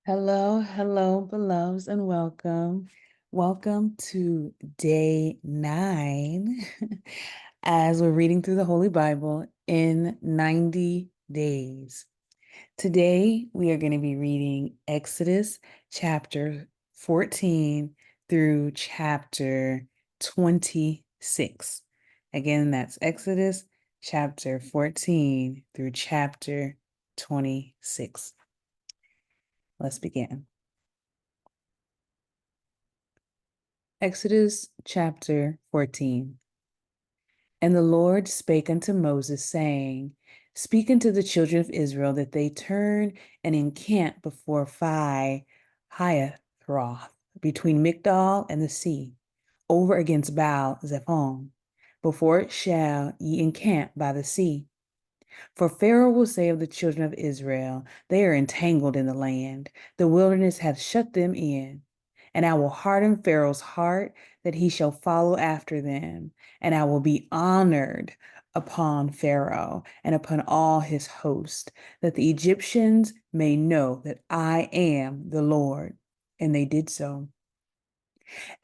Hello, hello, beloveds, and welcome. Welcome to day 9 as we're reading through the Holy Bible in 90 days. Today, we are going to be reading Exodus chapter 14 through chapter 26. Again, that's Exodus chapter 14 through chapter 26. Let's begin. Exodus chapter 14. And the Lord spake unto Moses, saying, Speak unto the children of Israel that they turn and encamp before Phi Hahiroth, between Migdol and the sea, over against Baal Zephon. Before it shall ye encamp by the sea. For Pharaoh will say of the children of Israel, They are entangled in the land, the wilderness hath shut them in. And I will harden Pharaoh's heart that he shall follow after them, and I will be honored upon Pharaoh and upon all his host, that the Egyptians may know that I am the Lord. And they did so.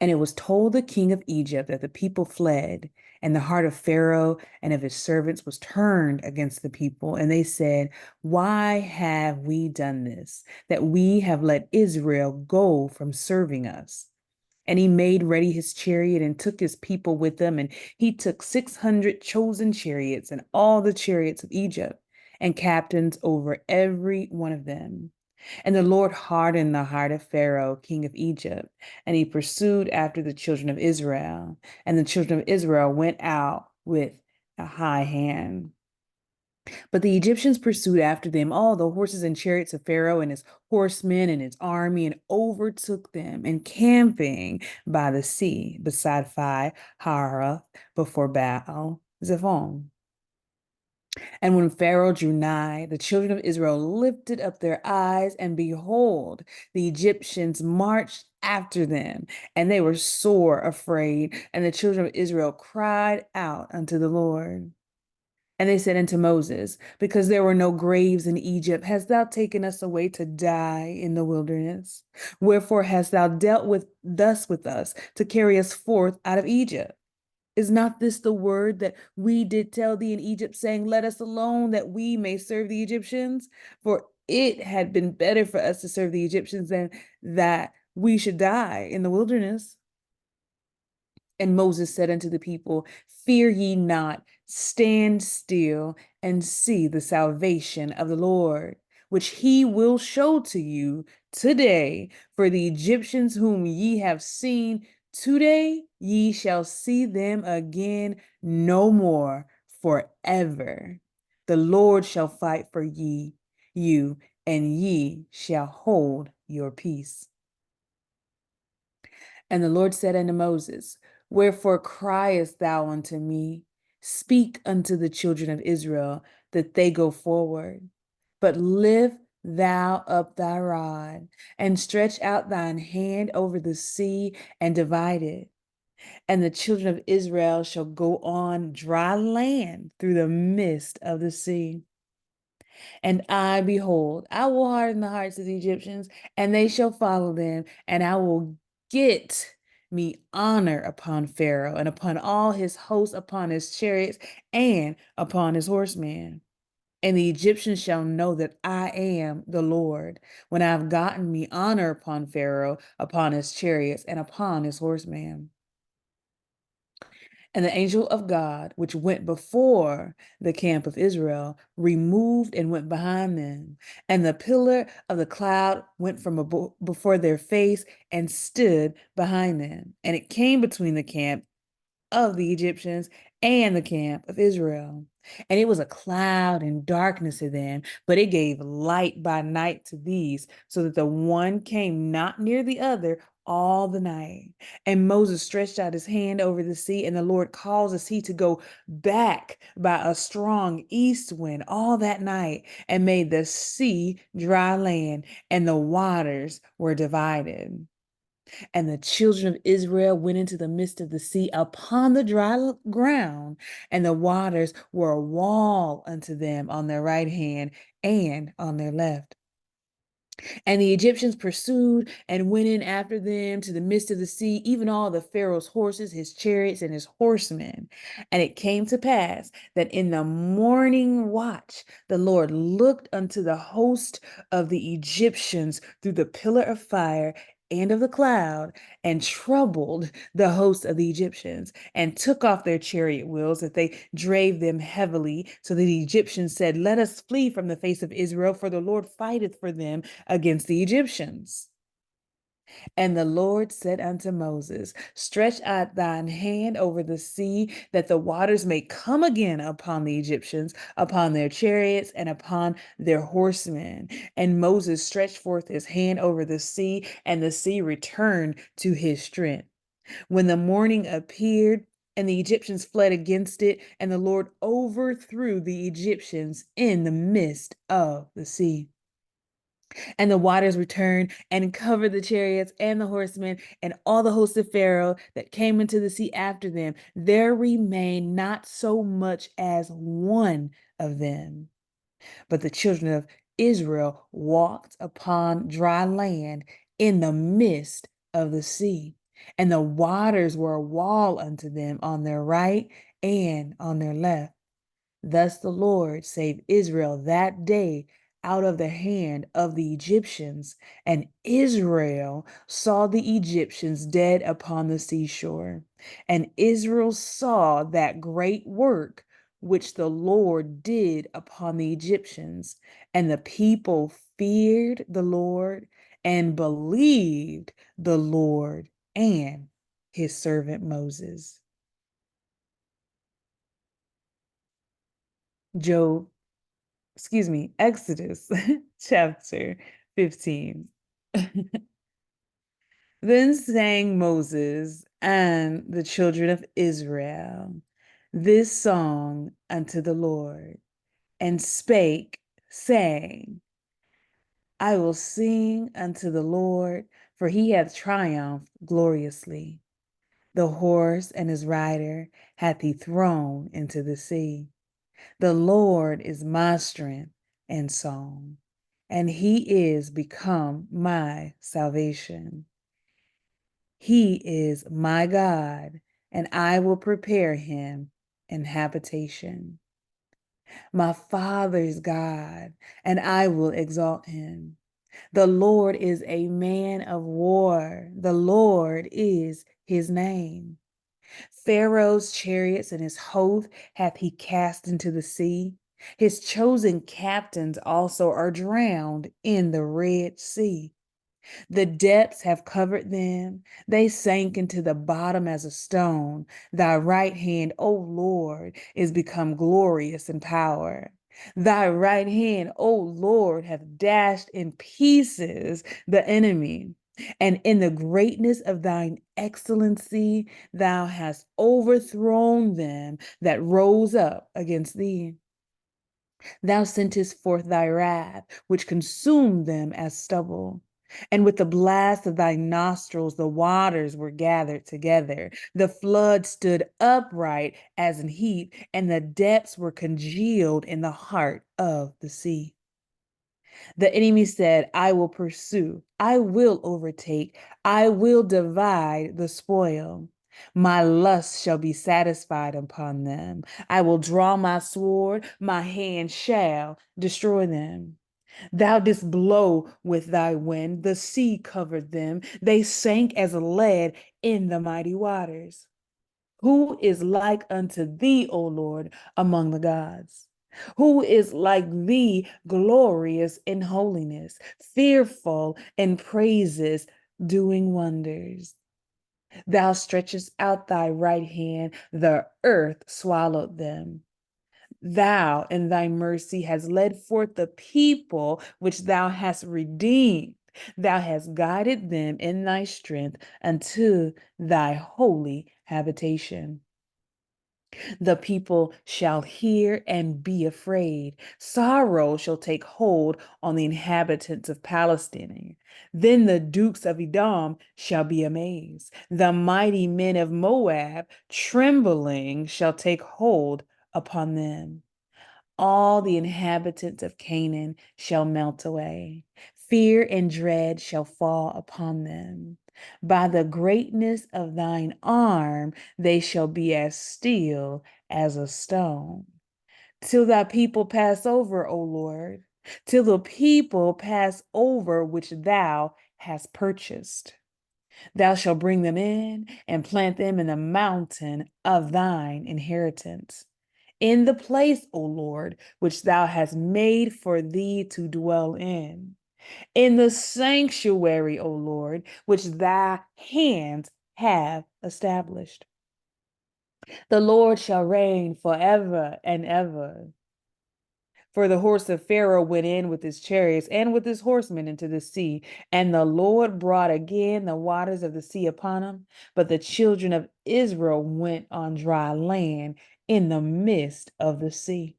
And it was told the king of Egypt that the people fled, and the heart of Pharaoh and of his servants was turned against the people. And they said, Why have we done this, that we have let Israel go from serving us? And he made ready his chariot and took his people with him. And he took 600 chosen chariots and all the chariots of Egypt and captains over every one of them. And the Lord hardened the heart of Pharaoh, king of Egypt, and he pursued after the children of Israel. And the children of Israel went out with a high hand. But the Egyptians pursued after them all the horses and chariots of Pharaoh and his horsemen and his army, and overtook them, encamping by the sea beside Phi Hahiroth before Baal Zephon. And when Pharaoh drew nigh, the children of Israel lifted up their eyes, and behold, the Egyptians marched after them, and they were sore afraid. And the children of Israel cried out unto the Lord. And they said unto Moses, Because there were no graves in Egypt, hast thou taken us away to die in the wilderness? Wherefore hast thou dealt thus with us to carry us forth out of Egypt? Is not this the word that we did tell thee in Egypt, saying, Let us alone, that we may serve the Egyptians? For it had been better for us to serve the Egyptians than that we should die in the wilderness. And Moses said unto the people, Fear ye not, stand still and see the salvation of the Lord, which he will show to you today. For the Egyptians whom ye have seen today, ye shall see them again no more forever. The Lord shall fight for you, and ye shall hold your peace. And the Lord said unto Moses, Wherefore criest thou unto me? Speak unto the children of Israel that they go forward. But lift thou up thy rod, and stretch out thine hand over the sea, and divide it. And the children of Israel shall go on dry land through the midst of the sea. And I, behold, I will harden the hearts of the Egyptians, and they shall follow them, and I will get me honor upon Pharaoh and upon all his hosts, upon his chariots and upon his horsemen. And the Egyptians shall know that I am the Lord, when I have gotten me honor upon Pharaoh, upon his chariots, and upon his horsemen. And the angel of God, which went before the camp of Israel, removed and went behind them. And the pillar of the cloud went from before their face and stood behind them. And it came between the camp of the Egyptians and the camp of Israel. And it was a cloud and darkness to them, but it gave light by night to these, so that the one came not near the other all the night. And Moses stretched out his hand over the sea, and the Lord caused the sea to go back by a strong east wind all that night, and made the sea dry land, and the waters were divided. And the children of Israel went into the midst of the sea upon the dry ground, and the waters were a wall unto them on their right hand and on their left. And the Egyptians pursued and went in after them to the midst of the sea, even all the Pharaoh's horses, his chariots, and his horsemen. And it came to pass that in the morning watch, the Lord looked unto the host of the Egyptians through the pillar of fire and of the cloud, and troubled the host of the Egyptians, and took off their chariot wheels, that they drave them heavily. So that the Egyptians said, Let us flee from the face of Israel, for the Lord fighteth for them against the Egyptians. And the Lord said unto Moses, Stretch out thine hand over the sea, that the waters may come again upon the Egyptians, upon their chariots, and upon their horsemen. And Moses stretched forth his hand over the sea, and the sea returned to his strength. When the morning appeared, and the Egyptians fled against it, and the Lord overthrew the Egyptians in the midst of the sea. And the waters returned and covered the chariots and the horsemen and all the hosts of Pharaoh that came into the sea after them. There remained not so much as one of them. But the children of Israel walked upon dry land in the midst of the sea, and the waters were a wall unto them on their right and on their left. Thus the Lord saved Israel that day out of the hand of the Egyptians, and Israel saw the Egyptians dead upon the seashore. And Israel saw that great work which the Lord did upon the Egyptians, and the people feared the Lord and believed the Lord and his servant Moses. Job Exodus chapter 15. Then sang Moses and the children of Israel this song unto the Lord, and spake, saying, I will sing unto the Lord, for he hath triumphed gloriously. The horse and his rider hath he thrown into the sea. The Lord is my strength and song, and he is become my salvation. He is my God, and I will prepare him an habitation. My Father's God, and I will exalt him. The Lord is a man of war. The Lord is his name. Pharaoh's chariots and his host hath he cast into the sea. His chosen captains also are drowned in the Red Sea. The depths have covered them. They sank into the bottom as a stone. Thy right hand, O Lord, is become glorious in power. Thy right hand, O Lord, hath dashed in pieces the enemy. And in the greatness of thine excellency, thou hast overthrown them that rose up against thee. Thou sentest forth thy wrath, which consumed them as stubble. And with the blast of thy nostrils, the waters were gathered together. The flood stood upright as an heap, and the depths were congealed in the heart of the sea. The enemy said, I will pursue, I will overtake, I will divide the spoil. My lust shall be satisfied upon them. I will draw my sword, my hand shall destroy them. Thou didst blow with thy wind, the sea covered them, they sank as lead in the mighty waters. Who is like unto thee, O Lord, among the gods? Who is like thee, glorious in holiness, fearful in praises, doing wonders? Thou stretchest out thy right hand, the earth swallowed them. Thou in thy mercy hast led forth the people which thou hast redeemed. Thou hast guided them in thy strength unto thy holy habitation. The people shall hear and be afraid. Sorrow shall take hold on the inhabitants of Palestine. Then the dukes of Edom shall be amazed. The mighty men of Moab, trembling, shall take hold upon them. All the inhabitants of Canaan shall melt away. Fear and dread shall fall upon them. By the greatness of thine arm, they shall be as still as a stone. Till thy people pass over, O Lord, till the people pass over which thou hast purchased. Thou shalt bring them in and plant them in the mountain of thine inheritance, in the place, O Lord, which thou hast made for thee to dwell in the sanctuary, O Lord, which thy hands have established. The Lord shall reign forever and ever. For the horse of Pharaoh went in with his chariots and with his horsemen into the sea, and the Lord brought again the waters of the sea upon him. But the children of Israel went on dry land in the midst of the sea.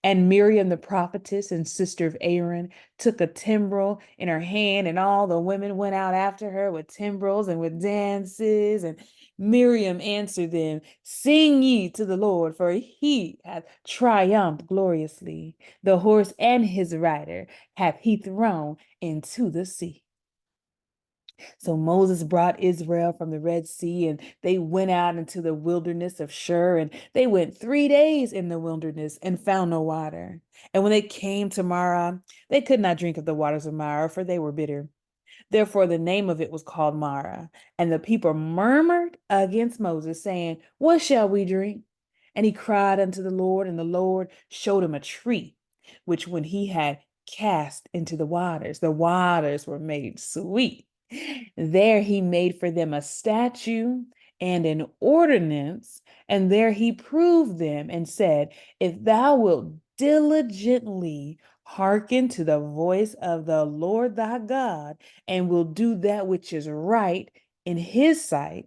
And Miriam, the prophetess and sister of Aaron, took a timbrel in her hand, and all the women went out after her with timbrels and with dances. And Miriam answered them, Sing ye to the Lord, for he hath triumphed gloriously. The horse and his rider hath he thrown into the sea. So Moses brought Israel from the Red Sea, and they went out into the wilderness of Shur, and they went 3 days in the wilderness and found no water. And when they came to Marah, they could not drink of the waters of Marah, for they were bitter. Therefore, the name of it was called Marah. And the people murmured against Moses, saying, What shall we drink? And he cried unto the Lord, and the Lord showed him a tree, which when he had cast into the waters were made sweet. There he made for them a statue and an ordinance, and there he proved them and said, If thou wilt diligently hearken to the voice of the Lord thy God, and will do that which is right in his sight,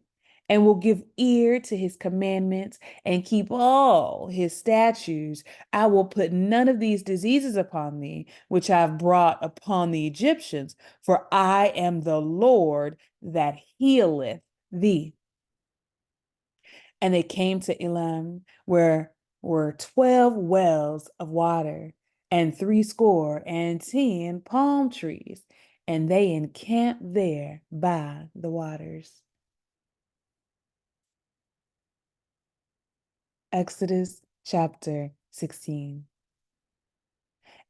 and will give ear to his commandments and keep all his statutes, I will put none of these diseases upon thee, which I have brought upon the Egyptians, for I am the Lord that healeth thee. And they came to Elim, where were 12 wells of water, and 70 palm trees, and they encamped there by the waters. Exodus chapter 16.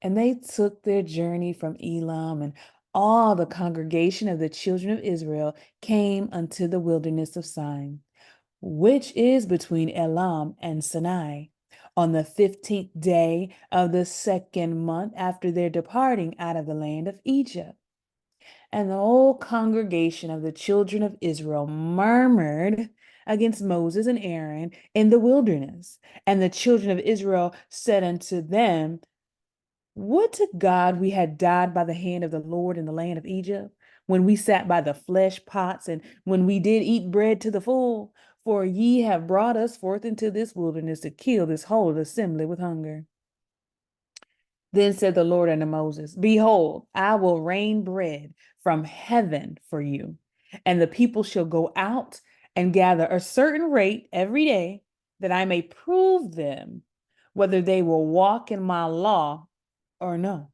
And they took their journey from Elim, and all the congregation of the children of Israel came unto the wilderness of Sin, which is between Elam and Sinai, on the 15th day of the second month after their departing out of the land of Egypt. And the whole congregation of the children of Israel murmured against Moses and Aaron in the wilderness. And the children of Israel said unto them, Would to God we had died by the hand of the Lord in the land of Egypt, when we sat by the flesh pots, and when we did eat bread to the full. For ye have brought us forth into this wilderness to kill this whole assembly with hunger. Then said the Lord unto Moses, Behold, I will rain bread from heaven for you, and the people shall go out and gather a certain rate every day, that I may prove them whether they will walk in my law or no.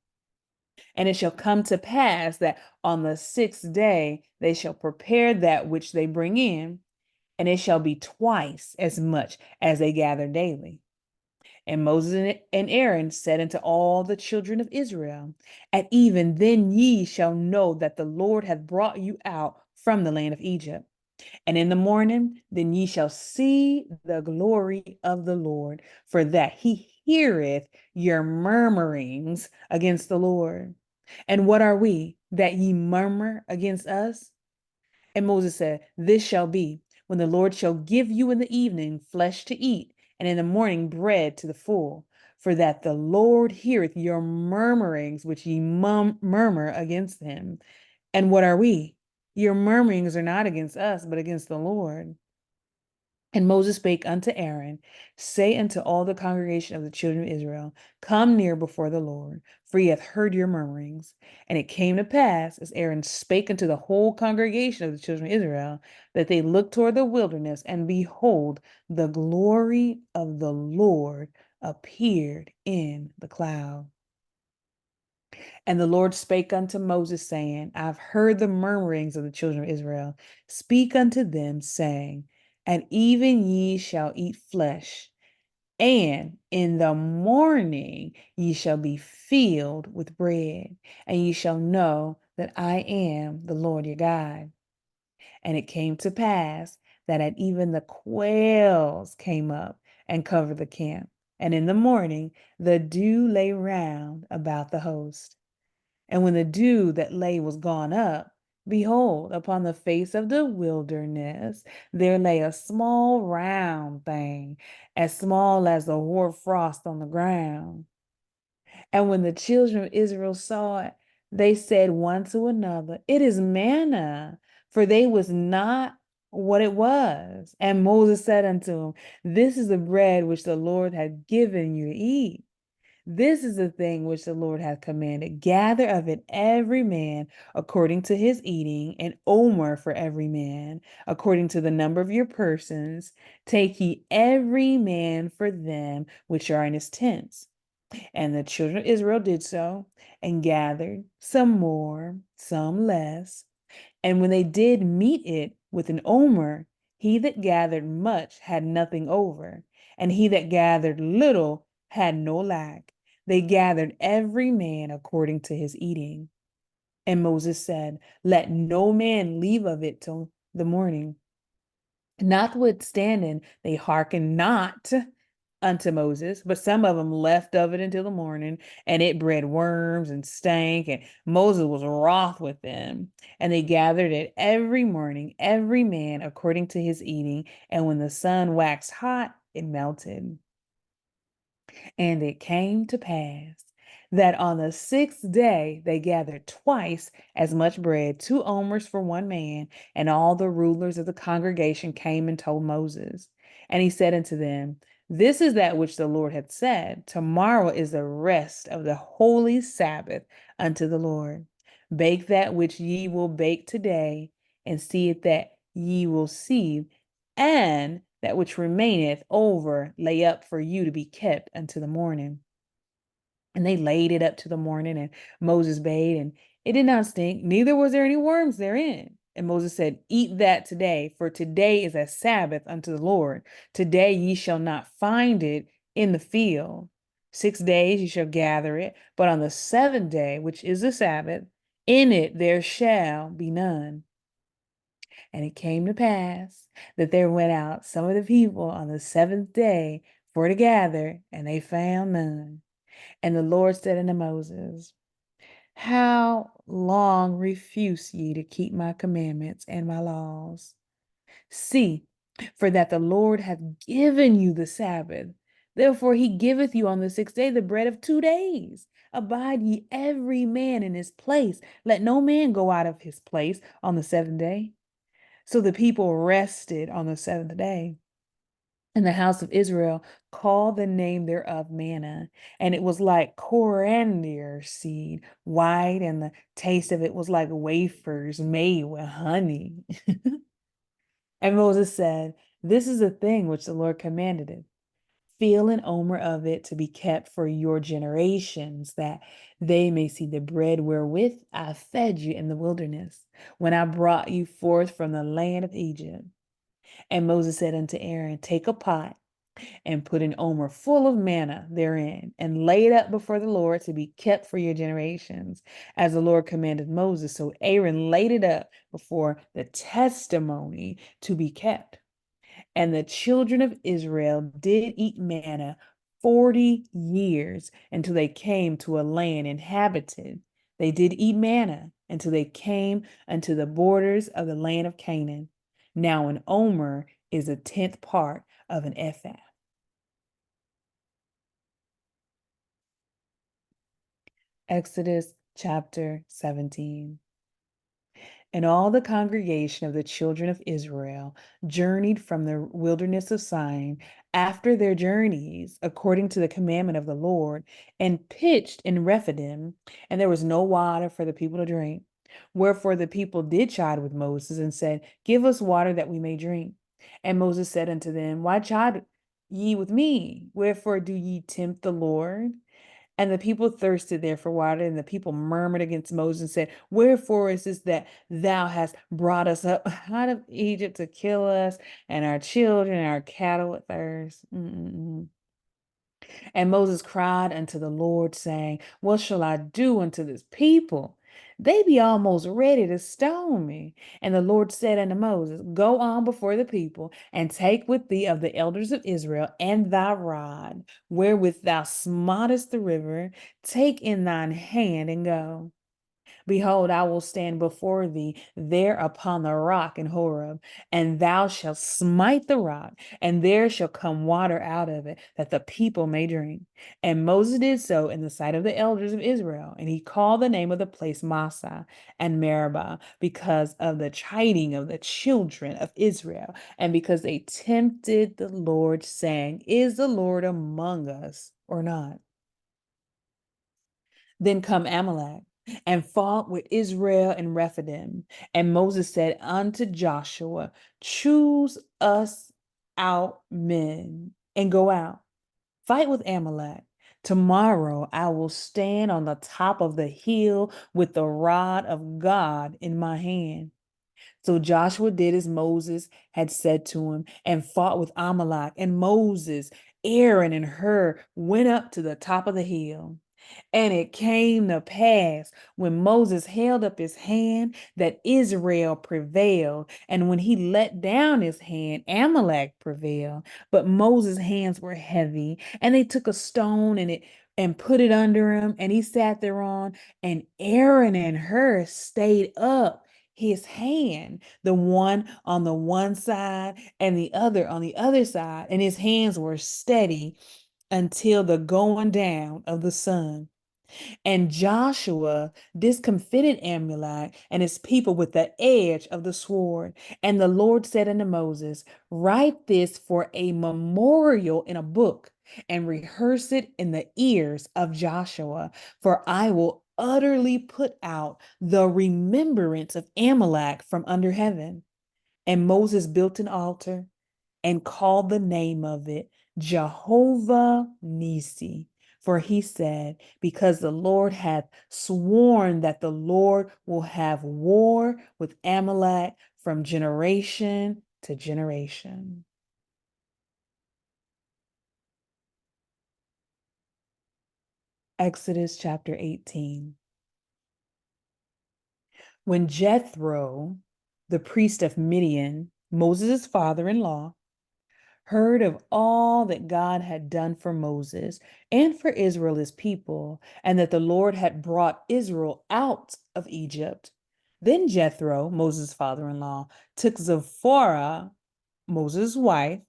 And it shall come to pass that on the 6th day they shall prepare that which they bring in, and it shall be twice as much as they gather daily. And Moses and Aaron said unto all the children of Israel, At even then ye shall know that the Lord hath brought you out from the land of Egypt. And in the morning, then ye shall see the glory of the Lord, for that he heareth your murmurings against the Lord. And what are we, that ye murmur against us? And Moses said, This shall be, when the Lord shall give you in the evening flesh to eat, and in the morning bread to the full, for that the Lord heareth your murmurings which ye murmur against him. And what are we? Your murmurings are not against us, but against the Lord. And Moses spake unto Aaron, Say unto all the congregation of the children of Israel, Come near before the Lord, for he hath heard your murmurings. And it came to pass, as Aaron spake unto the whole congregation of the children of Israel, that they looked toward the wilderness, and behold, the glory of the Lord appeared in the cloud. And the Lord spake unto Moses, saying, I've heard the murmurings of the children of Israel. Speak unto them, saying, and even ye shall eat flesh, and in the morning ye shall be filled with bread, and ye shall know that I am the Lord your God. And it came to pass that at even the quails came up and covered the camp. And in the morning the dew lay round about the host. And when the dew that lay was gone up, behold, upon the face of the wilderness there lay a small round thing, as small as the hoar frost on the ground. And when the children of Israel saw it, they said one to another, it is manna, for they was not what it was. And Moses said unto him, this is the bread which the Lord hath given you to eat. This is the thing which the Lord hath commanded. Gather of it every man according to his eating, an omer for every man, according to the number of your persons. Take ye every man for them which are in his tents. And the children of Israel did so, and gathered some more, some less. And when they did meet it with an omer, he that gathered much had nothing over, and he that gathered little had no lack. They gathered every man according to his eating. And Moses said, let no man leave of it till the morning. Notwithstanding, they hearkened not unto Moses, but some of them left of it until the morning, and it bred worms and stank, and Moses was wroth with them. And they gathered it every morning, every man according to his eating, and when the sun waxed hot, it melted. And it came to pass that on the sixth day they gathered twice as much bread, 2 omers for one man. And all the rulers of the congregation came and told Moses. And he said unto them, this is that which the Lord hath said. Tomorrow is the rest of the holy Sabbath unto the Lord. Bake that which ye will bake today, and see it that ye will see, and that which remaineth over lay up for you to be kept unto the morning. And they laid it up to the morning, and Moses bade, and it did not stink, neither was there any worms therein. And Moses said, eat that today, for today is a Sabbath unto the Lord. Today ye shall not find it in the field. 6 days ye shall gather it, but on the seventh day, which is the Sabbath, in it there shall be none. And it came to pass that there went out some of the people on the seventh day for to gather, and they found none. And the Lord said unto Moses, how long refuse ye to keep my commandments and my laws? See, for that the Lord hath given you the Sabbath. Therefore he giveth you on the sixth day the bread of 2 days. Abide ye every man in his place. Let no man go out of his place on the seventh day. So the people rested on the seventh day. And the house of Israel called the name thereof manna, and it was like coriander seed, white, and the taste of it was like wafers made with honey. And Moses said, this is the thing which the Lord commanded it. Fill an omer of it to be kept for your generations, that they may see the bread wherewith I fed you in the wilderness, when I brought you forth from the land of Egypt. And Moses said unto Aaron, take a pot and put an omer full of manna therein, and lay it up before the Lord to be kept for your generations, as the Lord commanded Moses. So Aaron laid it up before the testimony to be kept. And the children of Israel did eat manna 40 years until they came to a land inhabited. They did eat manna until they came unto the borders of the land of Canaan. Now an omer is a tenth part of an ephah. Exodus chapter 17. And all the congregation of the children of Israel journeyed from the wilderness of Sin after their journeys, according to the commandment of the Lord, and pitched in Rephidim, and there was no water for the people to drink. Wherefore the people did chide with Moses and said, give us water that we may drink. And Moses said unto them, why chide ye with me? Wherefore do ye tempt the Lord? And the people thirsted there for water, and the people murmured against Moses and said, "Wherefore is this that thou hast brought us up out of Egypt to kill us and our children and our cattle with thirst?" And Moses cried unto the Lord, saying, "What shall I do unto this people? They be almost ready to stone me." And the Lord said unto Moses, "Go on before the people, and take with thee of the elders of Israel and thy rod, wherewith thou smootest the river, take in thine hand and go. Behold, I will stand before thee there upon the rock in Horeb, and thou shalt smite the rock, and there shall come water out of it, that the people may drink." And Moses did so in the sight of the elders of Israel, and he called the name of the place Massah and Meribah, because of the chiding of the children of Israel, and because they tempted the Lord, saying, "Is the Lord among us or not?" Then come Amalek and fought with Israel in Rephidim. And Moses said unto Joshua, "Choose us out men and go out, fight with Amalek. Tomorrow I will stand on the top of the hill with the rod of God in my hand." So Joshua did as Moses had said to him and fought with Amalek. And Moses, Aaron, and Hur went up to the top of the hill. And it came to pass when Moses held up his hand that Israel prevailed. And when he let down his hand, Amalek prevailed. But Moses' hands were heavy, and they took a stone and put it under him, and he sat thereon. And Aaron and Hur stayed up his hand, the one on the one side and the other on the other side, and his hands were steady until the going down of the sun. And Joshua discomfited Amalek and his people with the edge of the sword. And the Lord said unto Moses, "Write this for a memorial in a book, and rehearse it in the ears of Joshua, for I will utterly put out the remembrance of Amalek from under heaven." And Moses built an altar and called the name of it Jehovah Nisi. For he said, "Because the Lord hath sworn that the Lord will have war with Amalek from generation to generation." Exodus chapter 18. When Jethro, the priest of Midian, Moses' father-in-law, heard of all that God had done for Moses and for Israel his people, and that the Lord had brought Israel out of Egypt. Then Jethro, Moses' father in law, took Zipporah, Moses' wife,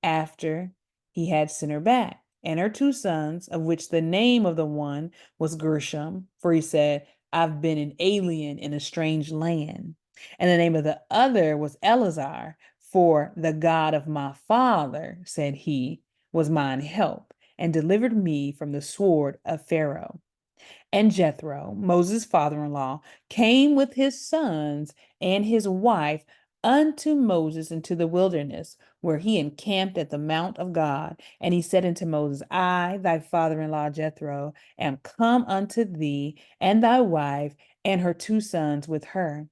after he had sent her back, and her two sons, of which the name of the one was Gershom, for he said, "I've been an alien in a strange land." And the name of the other was Eleazar, "For the God of my father," said he, "was mine help, and delivered me from the sword of Pharaoh." And Jethro, Moses' father in law, came with his sons and his wife unto Moses into the wilderness, where he encamped at the mount of God. And he said unto Moses, "I, thy father in law Jethro, am come unto thee, and thy wife, and her two sons with her."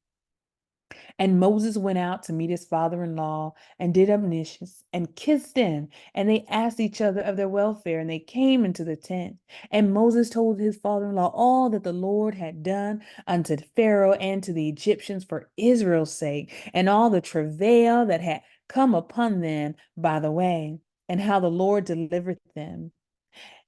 And Moses went out to meet his father in law and did obeisance and kissed him. And they asked each other of their welfare, and they came into the tent. And Moses told his father in law all that the Lord had done unto Pharaoh and to the Egyptians for Israel's sake, and all the travail that had come upon them by the way, and how the Lord delivered them.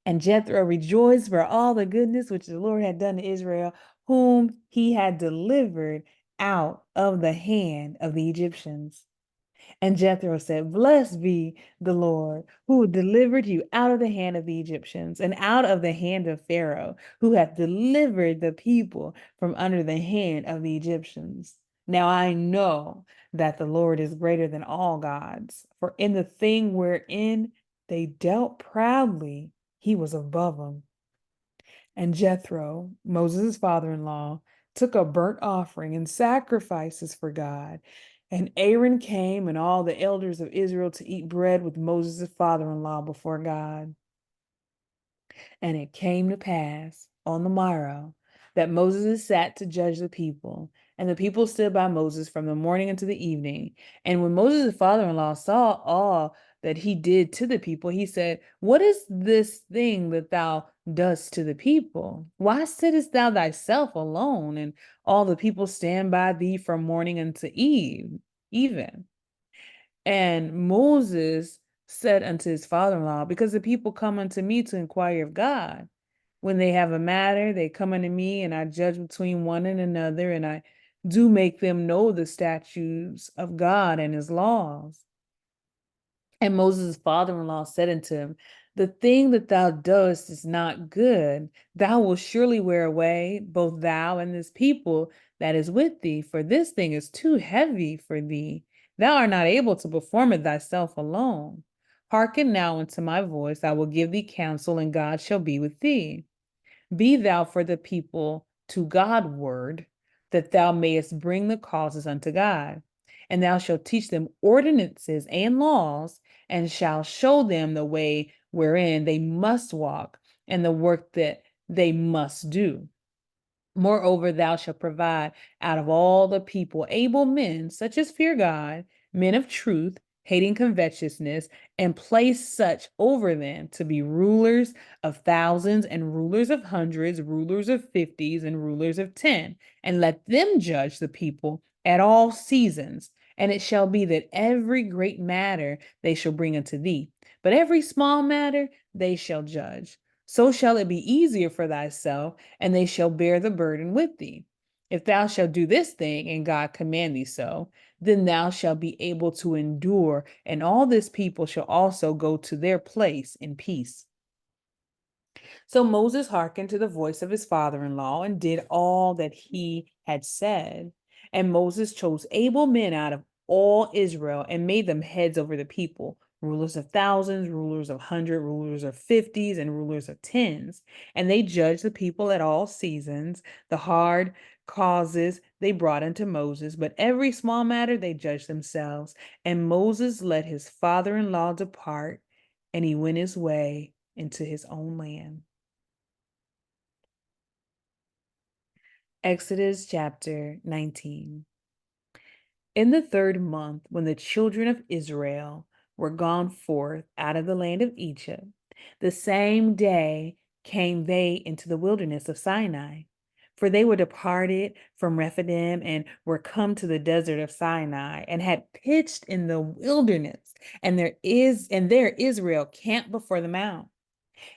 And Jethro rejoiced for all the goodness which the Lord had done to Israel, whom he had delivered out of the hand of the Egyptians. And Jethro said, "Blessed be the Lord, who delivered you out of the hand of the Egyptians, and out of the hand of Pharaoh, who hath delivered the people from under the hand of the Egyptians. Now I know that the Lord is greater than all gods, for in the thing wherein they dealt proudly, he was above them." And Jethro, Moses' father in law, took a burnt offering and sacrifices for God. And Aaron came and all the elders of Israel to eat bread with Moses' father in law before God. And it came to pass on the morrow that Moses sat to judge the people, and the people stood by Moses from the morning unto the evening. And when Moses' father-in-law saw all that he did to the people, he said, What is this thing that thou dost to the people? Why sittest thou thyself alone, and all the people stand by thee from morning unto even? And Moses said unto his father-in-law, Because the people come unto me to inquire of God. When they have a matter, they come unto me, and I judge between one and another, and I do make them know the statutes of God and his laws. And Moses' father-in-law said unto him, The thing that thou doest is not good. Thou wilt surely wear away both thou and this people that is with thee, for this thing is too heavy for thee. Thou art not able to perform it thyself alone. Hearken now unto my voice. I will give thee counsel, and God shall be with thee. Be thou for the people to Godward, that thou mayest bring the causes unto God. And thou shalt teach them ordinances and laws, and shalt show them the way wherein they must walk, and the work that they must do. Moreover, thou shalt provide out of all the people able men, such as fear God, men of truth, hating covetousness, and place such over them to be rulers of thousands and rulers of hundreds, rulers of fifties and rulers of 10, and let them judge the people at all seasons. And it shall be that every great matter they shall bring unto thee, but every small matter they shall judge. So shall it be easier for thyself, and they shall bear the burden with thee. If thou shalt do this thing, and God command thee so, then thou shalt be able to endure, and all this people shall also go to their place in peace. So Moses hearkened to the voice of his father-in-law and did all that he had said. And Moses chose able men out of all Israel and made them heads over the people, rulers of thousands, rulers of hundreds, rulers of fifties, and rulers of tens. And they judged the people at all seasons. The hard causes they brought unto Moses, but every small matter they judged themselves. And Moses let his father-in-law depart, and he went his way into his own land. Exodus chapter 19. In the 3rd month, when the children of Israel were gone forth out of the land of Egypt, the same day came they into the wilderness of Sinai. For they were departed from Rephidim and were come to the desert of Sinai and had pitched in the wilderness, and there Israel camped before the mount.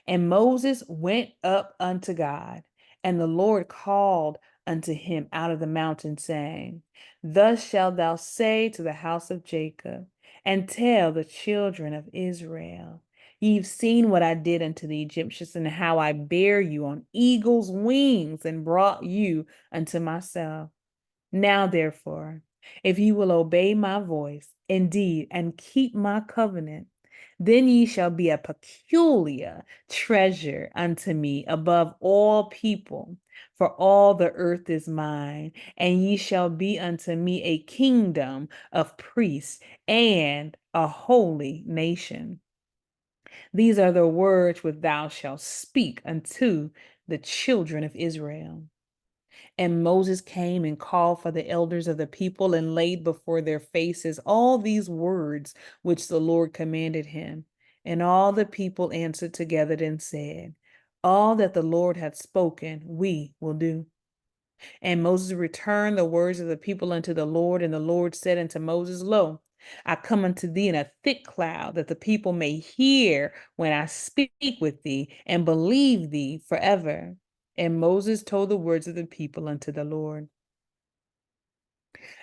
And Moses went up unto God, and the Lord called unto him out of the mountain, saying, Thus shalt thou say to the house of Jacob, and tell the children of Israel, Ye've seen what I did unto the Egyptians, and how I bare you on eagle's wings, and brought you unto myself. Now, therefore, if ye will obey my voice, indeed, and keep my covenant, then ye shall be a peculiar treasure unto me above all people, for all the earth is mine, and ye shall be unto me a kingdom of priests and a holy nation. These are the words which thou shalt speak unto the children of Israel. And Moses came and called for the elders of the people and laid before their faces all these words which the Lord commanded him. And all the people answered together and said, All that the Lord hath spoken, we will do. And Moses returned the words of the people unto the Lord, and the Lord said unto Moses, Lo, I come unto thee in a thick cloud, that the people may hear when I speak with thee, and believe thee forever. And Moses told the words of the people unto the Lord.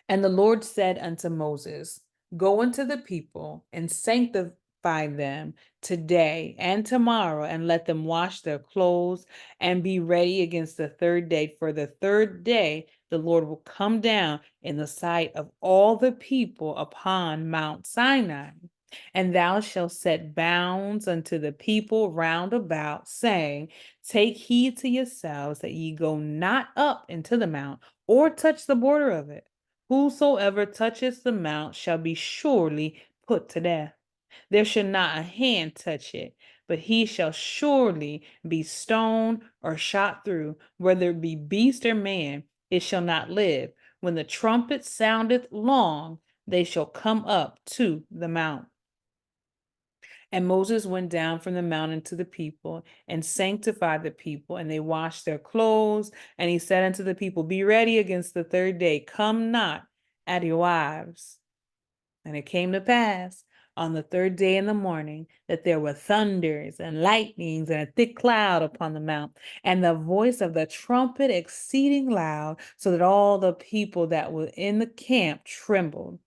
And the Lord said unto Moses, Go unto the people and sanctify them today and tomorrow, and let them wash their clothes and be ready against the 3rd day. For the 3rd day the Lord will come down in the sight of all the people upon Mount Sinai. And thou shalt set bounds unto the people round about, saying, Take heed to yourselves that ye go not up into the mount, or touch the border of it. Whosoever touches the mount shall be surely put to death. There shall not a hand touch it, but he shall surely be stoned or shot through, whether it be beast or man, it shall not live. When the trumpet soundeth long, they shall come up to the mount. And Moses went down from the mountain to the people and sanctified the people, and they washed their clothes. And he said unto the people, Be ready against the third day, come not at your wives. And it came to pass on the third day in the morning that there were thunders and lightnings and a thick cloud upon the mount, and the voice of the trumpet exceeding loud, so that all the people that were in the camp trembled.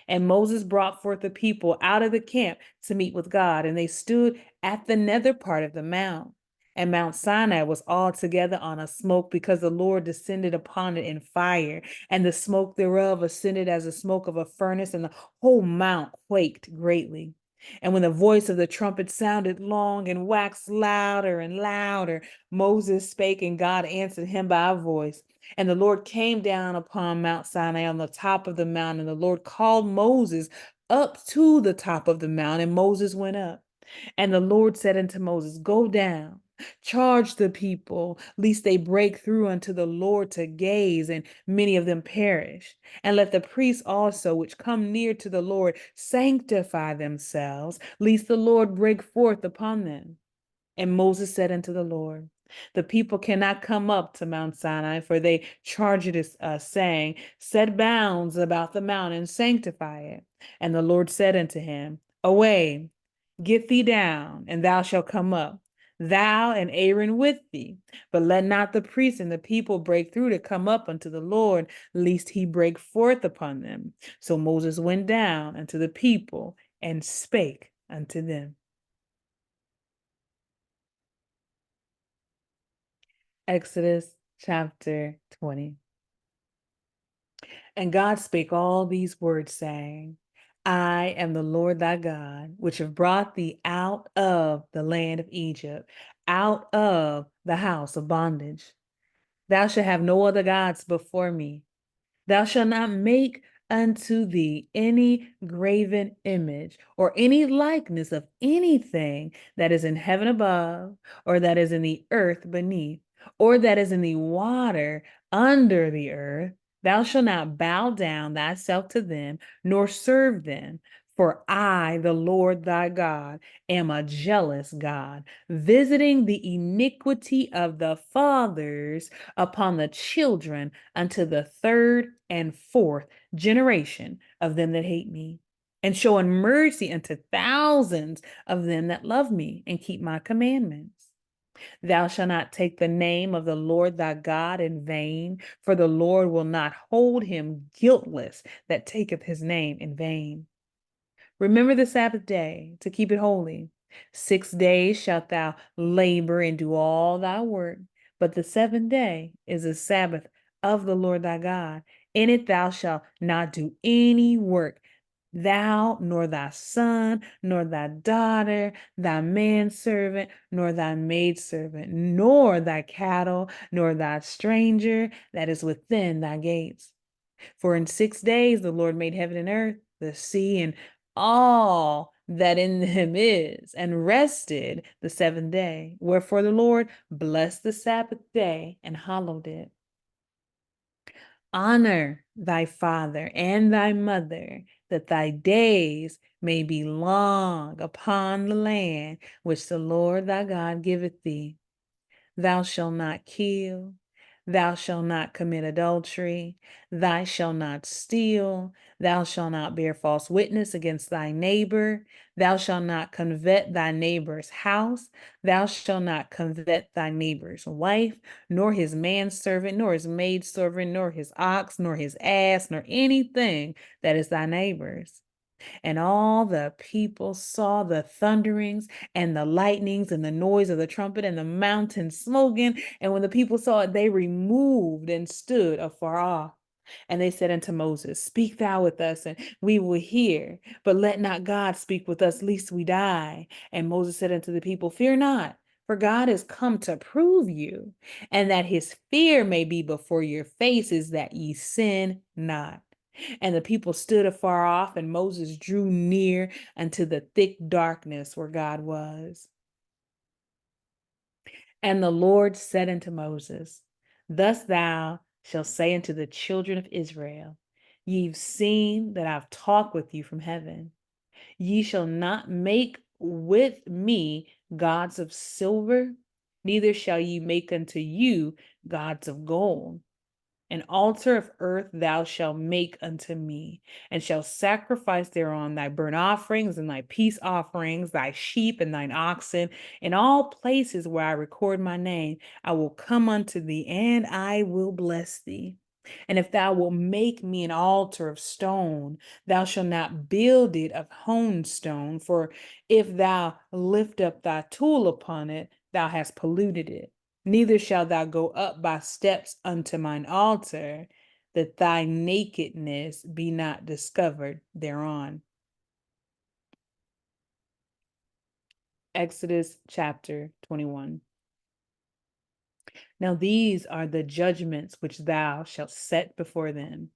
And Moses brought forth the people out of the camp to meet with God, and they stood at the nether part of the mount. And Mount Sinai was altogether on a smoke, because the Lord descended upon it in fire, and the smoke thereof ascended as the smoke of a furnace, and the whole mount quaked greatly. And when the voice of the trumpet sounded long and waxed louder and louder, Moses spake, and God answered him by a voice. And the Lord came down upon Mount Sinai on the top of the mountain, and the Lord called Moses up to the top of the mountain, and Moses went up. And the Lord said unto Moses, Go down, charge the people, lest they break through unto the Lord to gaze, and many of them perish. And let the priests also, which come near to the Lord, sanctify themselves, lest the Lord break forth upon them. And Moses said unto the Lord, The people cannot come up to Mount Sinai, for they charge it us, saying, Set bounds about the mountain, sanctify it. And the Lord said unto him, Away, get thee down, and thou shalt come up, thou and Aaron with thee. But let not the priests and the people break through to come up unto the Lord, lest he break forth upon them. So Moses went down unto the people and spake unto them. Exodus chapter 20. And God spake all these words, saying, I am the Lord thy God, which have brought thee out of the land of Egypt, out of the house of bondage. Thou shalt have no other gods before me. Thou shalt not make unto thee any graven image or any likeness of anything that is in heaven above, or that is in the earth beneath, or that is in the water under the earth. Thou shalt not bow down thyself to them, nor serve them. For I, the Lord thy God, am a jealous God, visiting the iniquity of the fathers upon the children unto the third and fourth generation of them that hate me, and showing mercy unto thousands of them that love me and keep my commandments. Thou shalt not take the name of the Lord thy God in vain, for the Lord will not hold him guiltless that taketh his name in vain. Remember the Sabbath day to keep it holy. 6 days shalt thou labor and do all thy work, but the seventh day is the Sabbath of the Lord thy God. In it thou shalt not do any work, thou, nor thy son, nor thy daughter, thy manservant, nor thy maidservant, nor thy cattle, nor thy stranger that is within thy gates. For in 6 days the Lord made heaven and earth, the sea, and all that in them is, and rested the seventh day. Wherefore the Lord blessed the Sabbath day and hallowed it. Honor thy father and thy mother, that thy days may be long upon the land which the Lord thy God giveth thee. Thou shalt not kill. Thou shalt not commit adultery. Thou shalt not steal. Thou shalt not bear false witness against thy neighbor. Thou shalt not covet thy neighbor's house. Thou shalt not covet thy neighbor's wife, nor his manservant, nor his maidservant, nor his ox, nor his ass, nor anything that is thy neighbor's. And all the people saw the thunderings and the lightnings and the noise of the trumpet and the mountain smoking. And when the people saw it, they removed and stood afar off. And they said unto Moses, Speak thou with us, and we will hear. But let not God speak with us, lest we die. And Moses said unto the people, Fear not, for God is come to prove you, and that his fear may be before your faces, that ye sin not. And the people stood afar off, and Moses drew near unto the thick darkness where God was. And the Lord said unto Moses, Thus thou shalt say unto the children of Israel, Ye've seen that I've talked with you from heaven. Ye shall not make with me gods of silver, neither shall ye make unto you gods of gold. An altar of earth thou shalt make unto me, and shalt sacrifice thereon thy burnt offerings and thy peace offerings, thy sheep and thine oxen. In all places where I record my name, I will come unto thee, and I will bless thee. And if thou wilt make me an altar of stone, thou shalt not build it of hewn stone, for if thou lift up thy tool upon it, thou hast polluted it. Neither shalt thou go up by steps unto mine altar, that thy nakedness be not discovered thereon. Exodus chapter 21. Now these are the judgments which thou shalt set before them.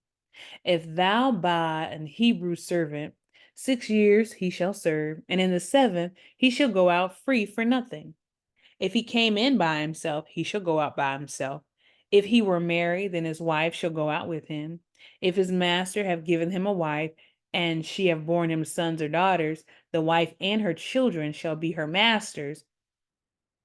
If thou buy an Hebrew servant, 6 years he shall serve, and in the seventh he shall go out free for nothing. If he came in by himself, he shall go out by himself. If he were married, then his wife shall go out with him. If his master have given him a wife, and she have borne him sons or daughters, the wife and her children shall be her master's,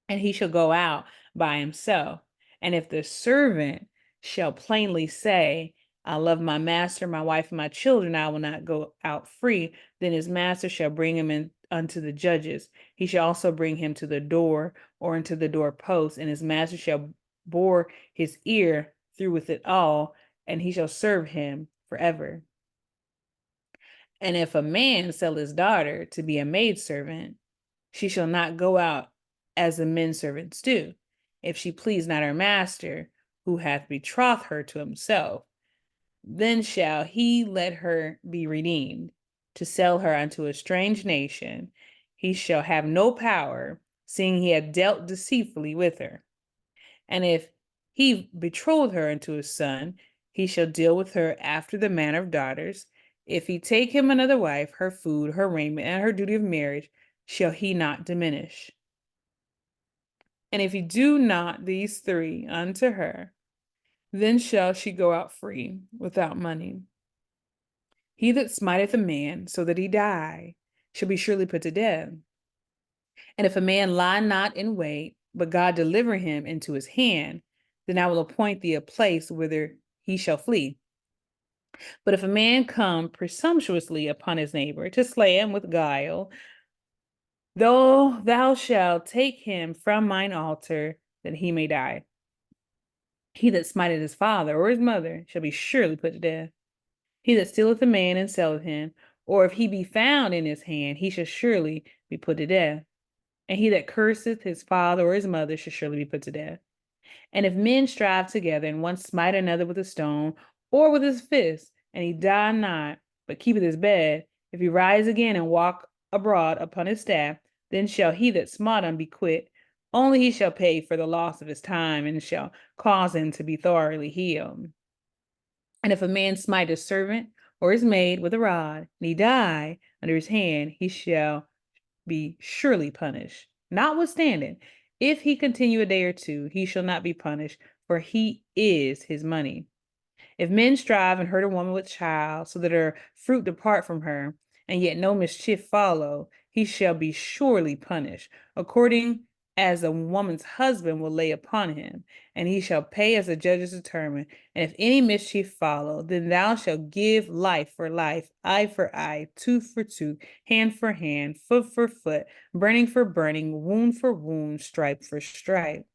and he shall go out by himself. And if the servant shall plainly say, I love my master, my wife, and my children, I will not go out free, then his master shall bring him in unto the judges. He shall also bring him to the door or into the doorpost, and his master shall bore his ear through with it all, and he shall serve him forever. And if a man sell his daughter to be a maidservant, she shall not go out as the men servants do, if she please not her master, who hath betrothed her to himself. Then shall he let her be redeemed, to sell her unto a strange nation. He shall have no power, seeing he hath dealt deceitfully with her. And if he betroth her unto his son, he shall deal with her after the manner of daughters. If he take him another wife, her food, her raiment, and her duty of marriage shall he not diminish. And if he do not these three unto her, then shall she go out free, without money. He that smiteth a man so that he die shall be surely put to death. And if a man lie not in wait, but God deliver him into his hand, then I will appoint thee a place whither he shall flee. But if a man come presumptuously upon his neighbor to slay him with guile, though thou shalt take him from mine altar, that he may die. He that smiteth his father or his mother shall be surely put to death. He that stealeth a man and selleth him, or if he be found in his hand, he shall surely be put to death. And he that curseth his father or his mother shall surely be put to death. And if men strive together, and one smite another with a stone or with his fist, and he die not, but keepeth his bed, if he rise again and walk abroad upon his staff, then shall he that smote him be quit. Only he shall pay for the loss of his time, and shall cause him to be thoroughly healed. And if a man smite his servant or his maid with a rod, and he die under his hand, he shall be surely punished. Notwithstanding, if he continue a day or two, he shall not be punished, for he is his money. If men strive and hurt a woman with child, so that her fruit depart from her, and yet no mischief follow, he shall be surely punished, according as a woman's husband will lay upon him, and he shall pay as the judges determine. And if any mischief follow, then thou shalt give life for life, eye for eye, tooth for tooth, hand for hand, foot for foot, burning for burning, wound for wound, stripe for stripe.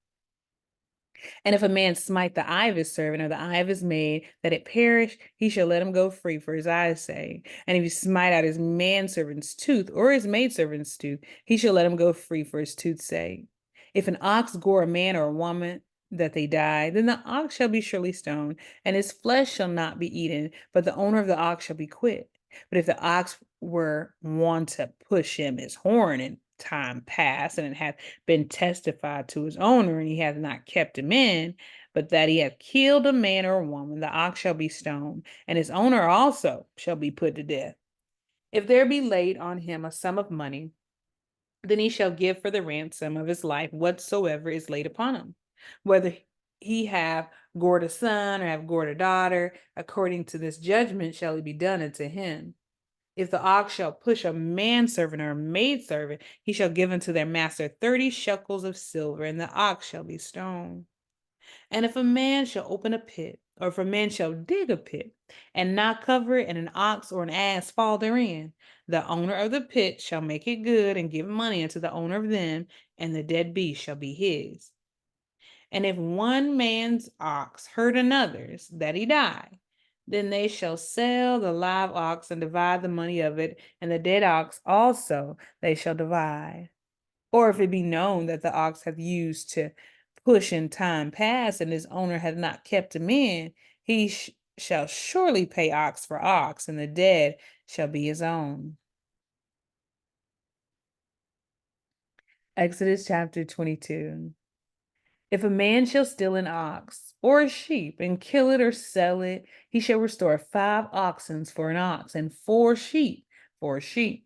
And if a man smite the eye of his servant or the eye of his maid, that it perish, he shall let him go free for his eye's sake. And if he smite out his manservant's tooth or his maidservant's tooth, he shall let him go free for his tooth's sake. If an ox gore a man or a woman, that they die, then the ox shall be surely stoned, and his flesh shall not be eaten, but the owner of the ox shall be quit. But if the ox were one to push him his horn in time past, and it hath been testified to his owner, and he hath not kept him in, But that he hath killed a man or a woman, the ox shall be stoned, and his owner also shall be put to death. If there be laid on him a sum of money, then he shall give for the ransom of his life whatsoever is laid upon him, whether he have gored a son or have gored a daughter, according to this judgment shall it be done unto him. If the ox shall push a manservant or a maidservant, he shall give unto their master 30 shekels of silver, and the ox shall be stoned. And if a man shall open a pit, or if a man shall dig a pit, and not cover it, and an ox or an ass fall therein, the owner of the pit shall make it good and give money unto the owner of them, and the dead beast shall be his. And if one man's ox hurt another's, that he die, then they shall sell the live ox and divide the money of it, and the dead ox also they shall divide. Or if it be known that the ox hath used to push in time past, and his owner hath not kept him in, he shall surely pay ox for ox, and the dead shall be his own. Exodus chapter 22. If a man shall steal an ox or a sheep and kill it or sell it, he shall restore 5 oxen for an ox and 4 sheep for a sheep.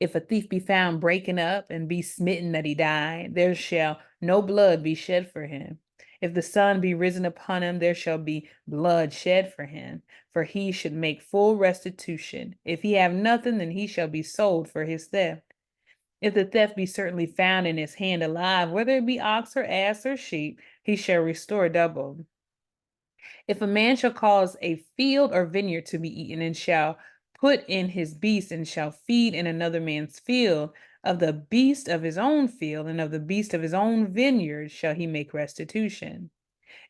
If a thief be found breaking up and be smitten that he die, there shall no blood be shed for him. If the sun be risen upon him, there shall be blood shed for him, for he should make full restitution. If he have nothing, then he shall be sold for his theft. If the theft be certainly found in his hand alive, whether it be ox or ass or sheep, he shall restore double. If a man shall cause a field or vineyard to be eaten, and shall put in his beast, and shall feed in another man's field, of the beast of his own field and of the beast of his own vineyard shall he make restitution.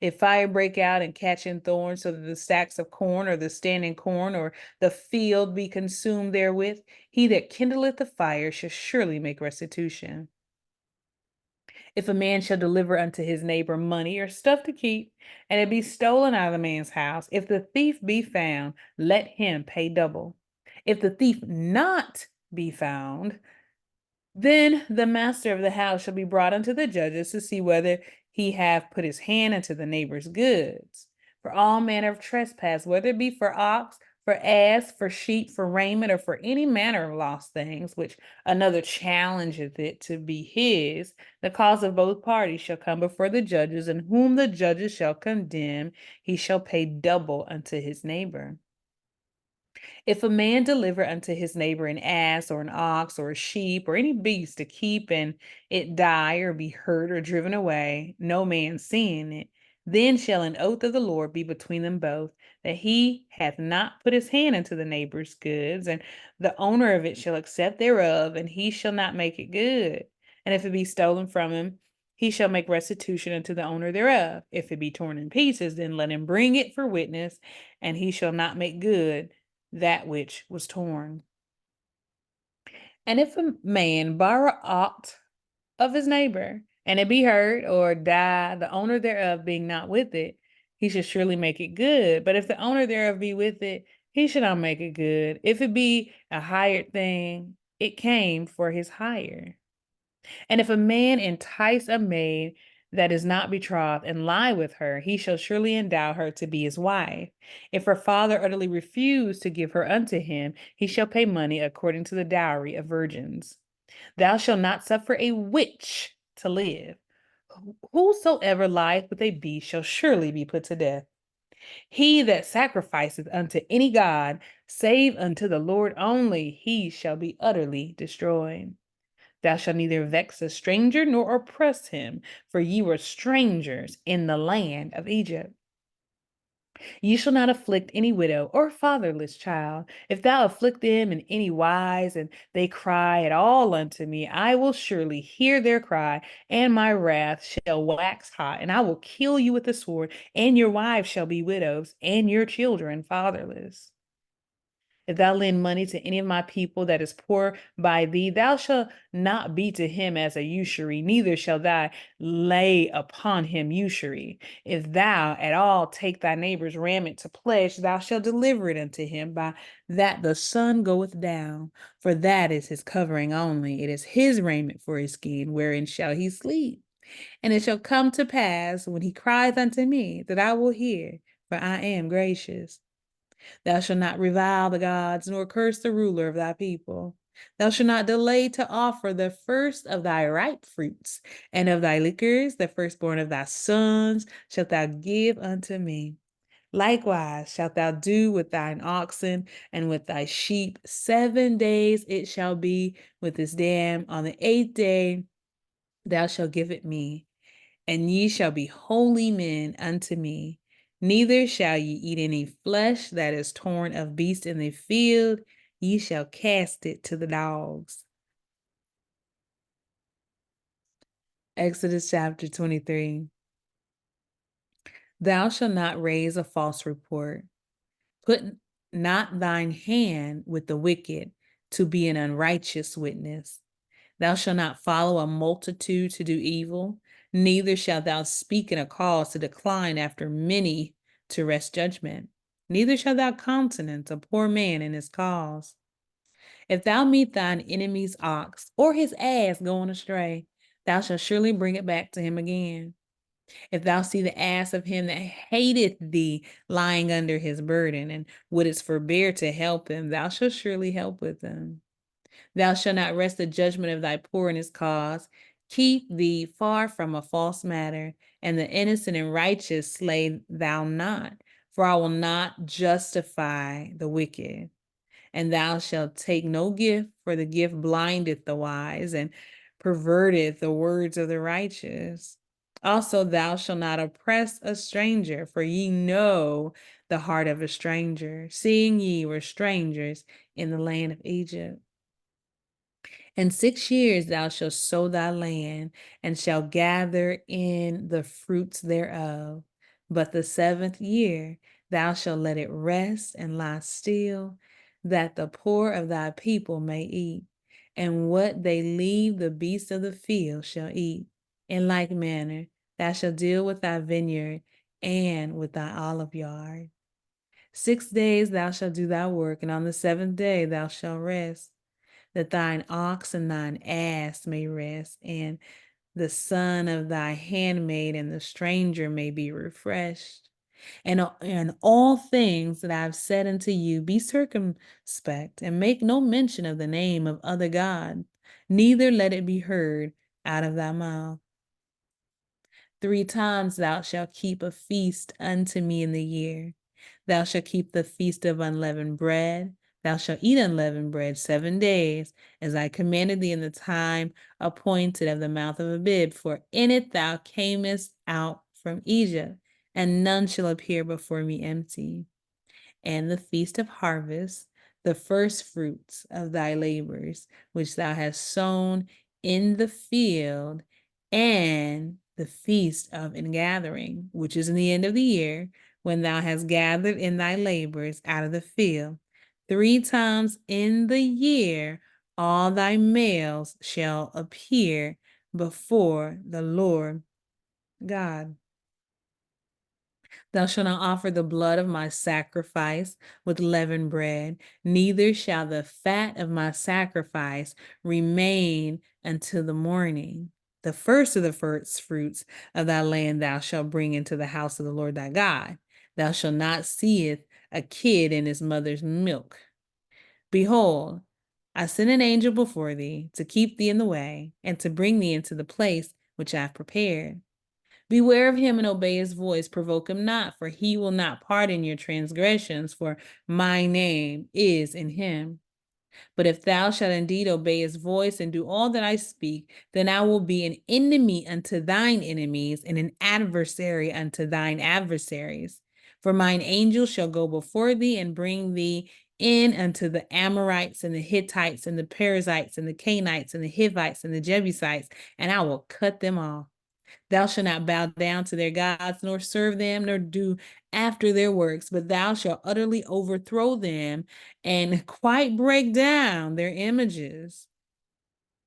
If fire break out and catch in thorns, so that the stacks of corn or the standing corn or the field be consumed therewith, he that kindleth the fire shall surely make restitution. If a man shall deliver unto his neighbor money or stuff to keep, and it be stolen out of the man's house, if the thief be found, let him pay double. If the thief not be found, then the master of the house shall be brought unto the judges to see whether he have put his hand into the neighbor's goods. For all manner of trespass, whether it be for ox, for ass, for sheep, for raiment, or for any manner of lost things, which another challengeth it to be his, the cause of both parties shall come before the judges, and whom the judges shall condemn, he shall pay double unto his neighbor. If a man deliver unto his neighbor an ass or an ox or a sheep or any beast to keep, and it die or be hurt or driven away, no man seeing it, then shall an oath of the Lord be between them both, that he hath not put his hand into the neighbor's goods, and the owner of it shall accept thereof, and he shall not make it good. And if it be stolen from him, he shall make restitution unto the owner thereof. If it be torn in pieces, then let him bring it for witness, and he shall not make good that which was torn. And if a man borrow aught of his neighbor, and it be hurt or die, the owner thereof being not with it, he should surely make it good. But if the owner thereof be with it, he should not make it good. If it be a hired thing, it came for his hire. And if a man entice a maid that is not betrothed and lie with her, he shall surely endow her to be his wife. If her father utterly refuse to give her unto him, he shall pay money according to the dowry of virgins. Thou shalt not suffer a witch to live. Whosoever lieth with a beast shall surely be put to death. He that sacrificeth unto any god, save unto the Lord only, he shall be utterly destroyed. Thou shalt neither vex a stranger nor oppress him, for ye were strangers in the land of Egypt. Ye shall not afflict any widow or fatherless child. If thou afflict them in any wise, and they cry at all unto me, I will surely hear their cry, and my wrath shall wax hot, and I will kill you with the sword, and your wives shall be widows, and your children fatherless. If thou lend money to any of my people that is poor by thee, thou shalt not be to him as a usury, neither shall thou lay upon him usury. If thou at all take thy neighbor's raiment to pledge, thou shalt deliver it unto him by that the sun goeth down, for that is his covering only. It is his raiment for his skin, wherein shall he sleep. And it shall come to pass when he crieth unto me that I will hear, for I am gracious. Thou shalt not revile the gods, nor curse the ruler of thy people. Thou shalt not delay to offer the first of thy ripe fruits, and of thy liquors, the firstborn of thy sons, shalt thou give unto me. Likewise shalt thou do with thine oxen and with thy sheep. 7 days it shall be with this dam. On the 8th day thou shalt give it me, and ye shall be holy men unto me. Neither shall ye eat any flesh that is torn of beast in the field. Ye shall cast it to the dogs. Exodus chapter 23. Thou shalt not raise a false report. Put not thine hand with the wicked to be an unrighteous witness. Thou shalt not follow a multitude to do evil, neither shalt thou speak in a cause to decline after many to wrest judgment. Neither shalt thou countenance a poor man in his cause. If thou meet thine enemy's ox or his ass going astray, thou shalt surely bring it back to him again. If thou see the ass of him that hateth thee lying under his burden, and wouldst forbear to help him, thou shalt surely help with him. Thou shalt not rest the judgment of thy poor in his cause. Keep thee far from a false matter, and the innocent and righteous slay thou not, for I will not justify the wicked. And thou shalt take no gift, for the gift blindeth the wise, and perverteth the words of the righteous. Also, thou shalt not oppress a stranger, for ye know the heart of a stranger, seeing ye were strangers in the land of Egypt. In 6 years thou shalt sow thy land, and shalt gather in the fruits thereof. But the 7th year thou shalt let it rest and lie still, that the poor of thy people may eat, and what they leave the beasts of the field shall eat. In like manner thou shalt deal with thy vineyard and with thy olive yard. 6 days thou shalt do thy work, and on the 7th day thou shalt rest, that thine ox and thine ass may rest, and the son of thy handmaid and the stranger may be refreshed. And in all things that I have said unto you, be circumspect, and make no mention of the name of other God, neither let it be heard out of thy mouth. 3 times thou shalt keep a feast unto me in the year. Thou shalt keep the feast of unleavened bread. Thou shalt eat unleavened bread 7 days, as I commanded thee in the time appointed of the mouth of Abib, for in it thou camest out from Egypt, and none shall appear before me empty. And the feast of harvest, the first fruits of thy labors, which thou hast sown in the field, and the feast of ingathering, which is in the end of the year, when thou hast gathered in thy labors out of the field. 3 times in the year all thy males shall appear before the Lord God. Thou shalt not offer the blood of my sacrifice with leavened bread, neither shall the fat of my sacrifice remain until the morning. The first of the first fruits of thy land thou shalt bring into the house of the Lord thy God. Thou shalt not seeth a kid in his mother's milk. Behold, I send an angel before thee to keep thee in the way, and to bring thee into the place which I have prepared. Beware of him and obey his voice. Provoke him not, for he will not pardon your transgressions, for my name is in him. But if thou shalt indeed obey his voice and do all that I speak, then I will be an enemy unto thine enemies and an adversary unto thine adversaries. For mine angel shall go before thee and bring thee in unto the Amorites and the Hittites and the Perizzites and the Canaanites and the Hivites and the Jebusites, and I will cut them off. Thou shalt not bow down to their gods, nor serve them, nor do after their works, but thou shalt utterly overthrow them and quite break down their images.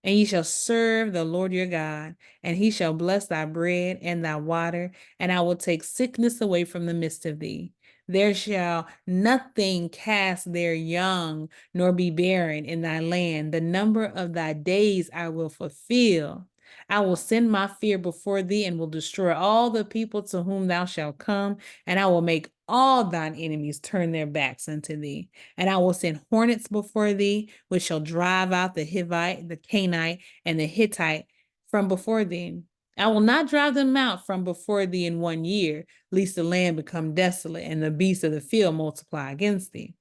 And ye shall serve the Lord your God, and he shall bless thy bread and thy water, and I will take sickness away from the midst of thee. There shall nothing cast their young, nor be barren in thy land. The number of thy days I will fulfill. I will send my fear before thee and will destroy all the people to whom thou shalt come, and I will make all thine enemies turn their backs unto thee. And I will send hornets before thee, which shall drive out the Hivite, the Canaanite, and the Hittite from before thee. I will not drive them out from before thee in 1 year, lest the land become desolate and the beasts of the field multiply against thee.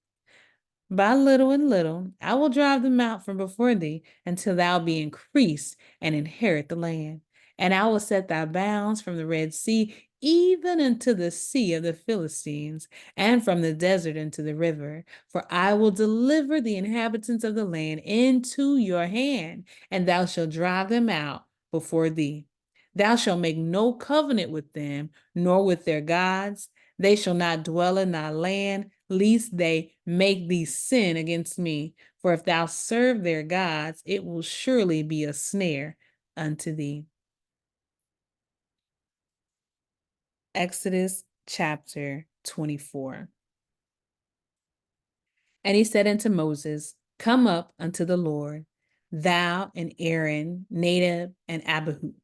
By little and little, I will drive them out from before thee until thou be increased and inherit the land. And I will set thy bounds from the Red Sea even unto the sea of the Philistines, and from the desert into the river. For I will deliver the inhabitants of the land into your hand, and thou shalt drive them out before thee. Thou shalt make no covenant with them, nor with their gods. They shall not dwell in thy land, lest they make thee sin against me. For if thou serve their gods, it will surely be a snare unto thee. Exodus chapter 24. And he said unto Moses, Come up unto the Lord, thou and Aaron, Nadab and Abihu,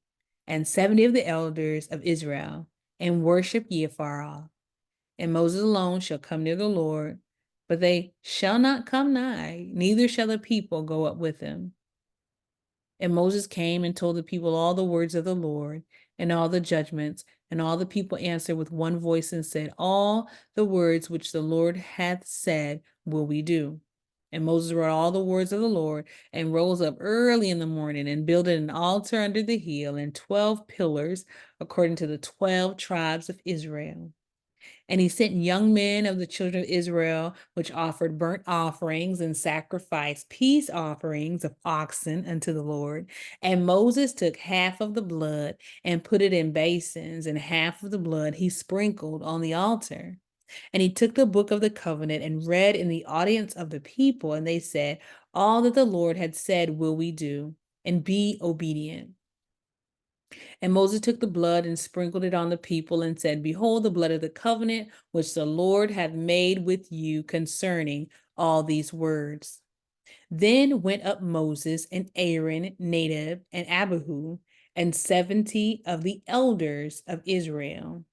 and 70 of the elders of Israel, and worship ye afar off. And Moses alone shall come near the Lord, but they shall not come nigh, neither shall the people go up with him. And Moses came and told the people all the words of the Lord and all the judgments, and all the people answered with one voice and said, All the words which the Lord hath said will we do. And Moses wrote all the words of the Lord, and rose up early in the morning, and builded an altar under the hill, and 12 pillars, according to the 12 tribes of Israel. And he sent young men of the children of Israel, which offered burnt offerings and sacrificed peace offerings of oxen unto the Lord. And Moses took half of the blood and put it in basins, and half of the blood he sprinkled on the altar. And he took the book of the covenant and read in the audience of the people, and they said, All that the Lord had said will we do, and be obedient. And Moses took the blood and sprinkled it on the people and said, Behold, the blood of the covenant which the Lord hath made with you concerning all these words. Then went up Moses and Aaron, Nadab, and Abihu, and 70 of the elders of Israel.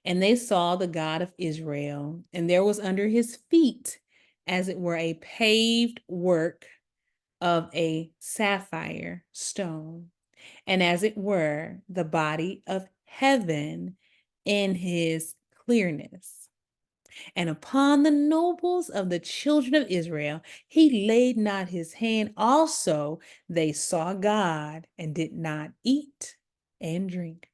And they saw the God of Israel, and there was under his feet, as it were, a paved work of a sapphire stone, and as it were, the body of heaven in his clearness. And upon the nobles of the children of Israel, he laid not his hand. Also, they saw God and did not eat and drink.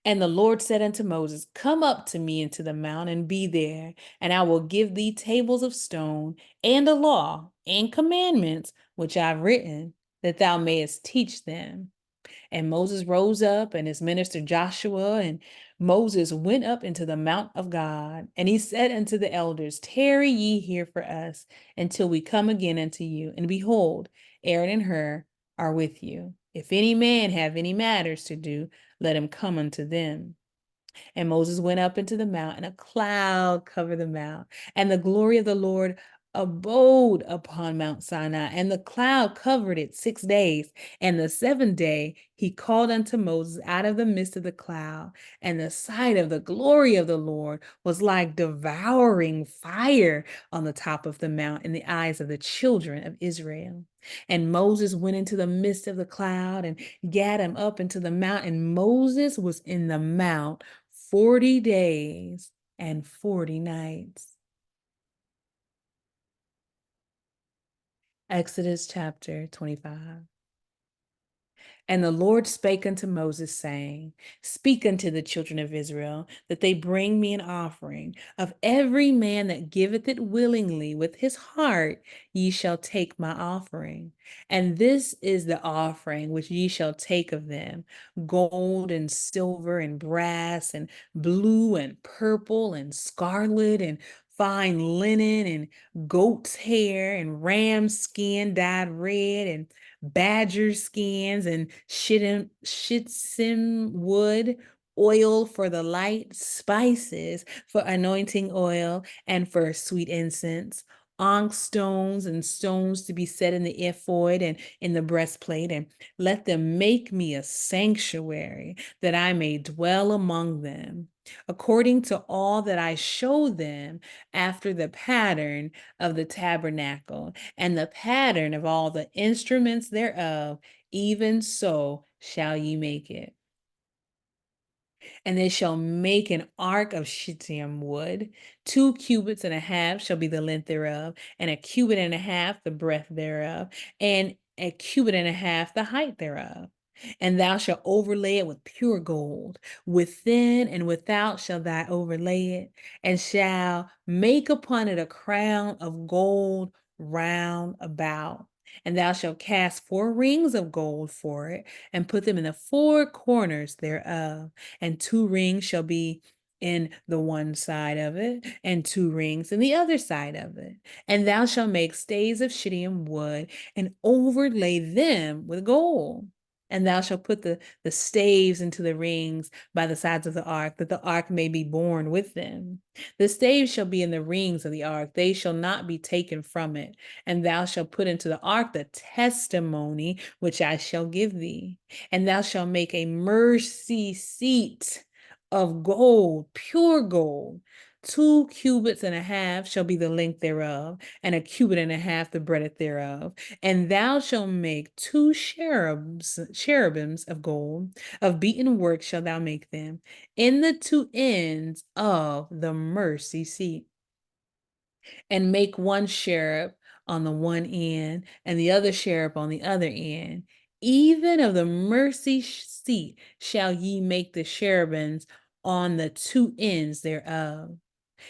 And the Lord said unto Moses, Come up to me into the mount and be there, and I will give thee tables of stone and a law and commandments which I've written, that thou mayest teach them. And Moses rose up, and his minister Joshua, and Moses went up into the mount of God. And he said unto the elders, Tarry ye here for us until we come again unto you. And behold, Aaron and Hur are with you. If any man have any matters to do, let him come unto them. And Moses went up into the mount, and a cloud covered the mount, and the glory of the Lord abode upon Mount Sinai, and the cloud covered it 6 days. And the seventh day he called unto Moses out of the midst of the cloud, and the sight of the glory of the Lord was like devouring fire on the top of the mount in the eyes of the children of Israel. And Moses went into the midst of the cloud and gat him up into the mount, and Moses was in the mount 40 days and 40 nights. Exodus chapter 25. And the Lord spake unto Moses, saying, Speak unto the children of Israel, that they bring me an offering. Of every man that giveth it willingly with his heart, ye shall take my offering. And this is the offering which ye shall take of them: gold and silver and brass and blue and purple and scarlet and fine linen and goat's hair and ram skin dyed red and badger skins and shittim wood, oil for the light, spices for anointing oil, and for sweet incense, onyx stones and stones to be set in the ephod and in the breastplate, and let them make me a sanctuary that I may dwell among them, according to all that I show them after the pattern of the tabernacle and the pattern of all the instruments thereof, even so shall ye make it. And they shall make an ark of shittim wood. 2 cubits and a half shall be the length thereof, and a cubit and a half the breadth thereof, and a cubit and a half the height thereof. And thou shalt overlay it with pure gold. Within and without shall thou overlay it, and shall make upon it a crown of gold round about. And thou shalt cast 4 rings of gold for it, and put them in the 4 corners thereof, and 2 rings shall be in the one side of it, and 2 rings in the other side of it. And thou shalt make staves of shittim wood, and overlay them with gold. And thou shalt put the staves into the rings by the sides of the ark, that the ark may be borne with them. The staves shall be in the rings of the ark, they shall not be taken from it. And thou shalt put into the ark the testimony which I shall give thee. And thou shalt make a mercy seat of gold, pure gold. 2 cubits and a half shall be the length thereof, and a cubit and a half the breadth thereof. And thou shalt make 2 cherubims of gold, of beaten work shalt thou make them, in the 2 ends of the mercy seat. And make 1 cherub on the one end, and the other cherub on the other end. Even of the mercy seat shall ye make the cherubims on the 2 ends thereof.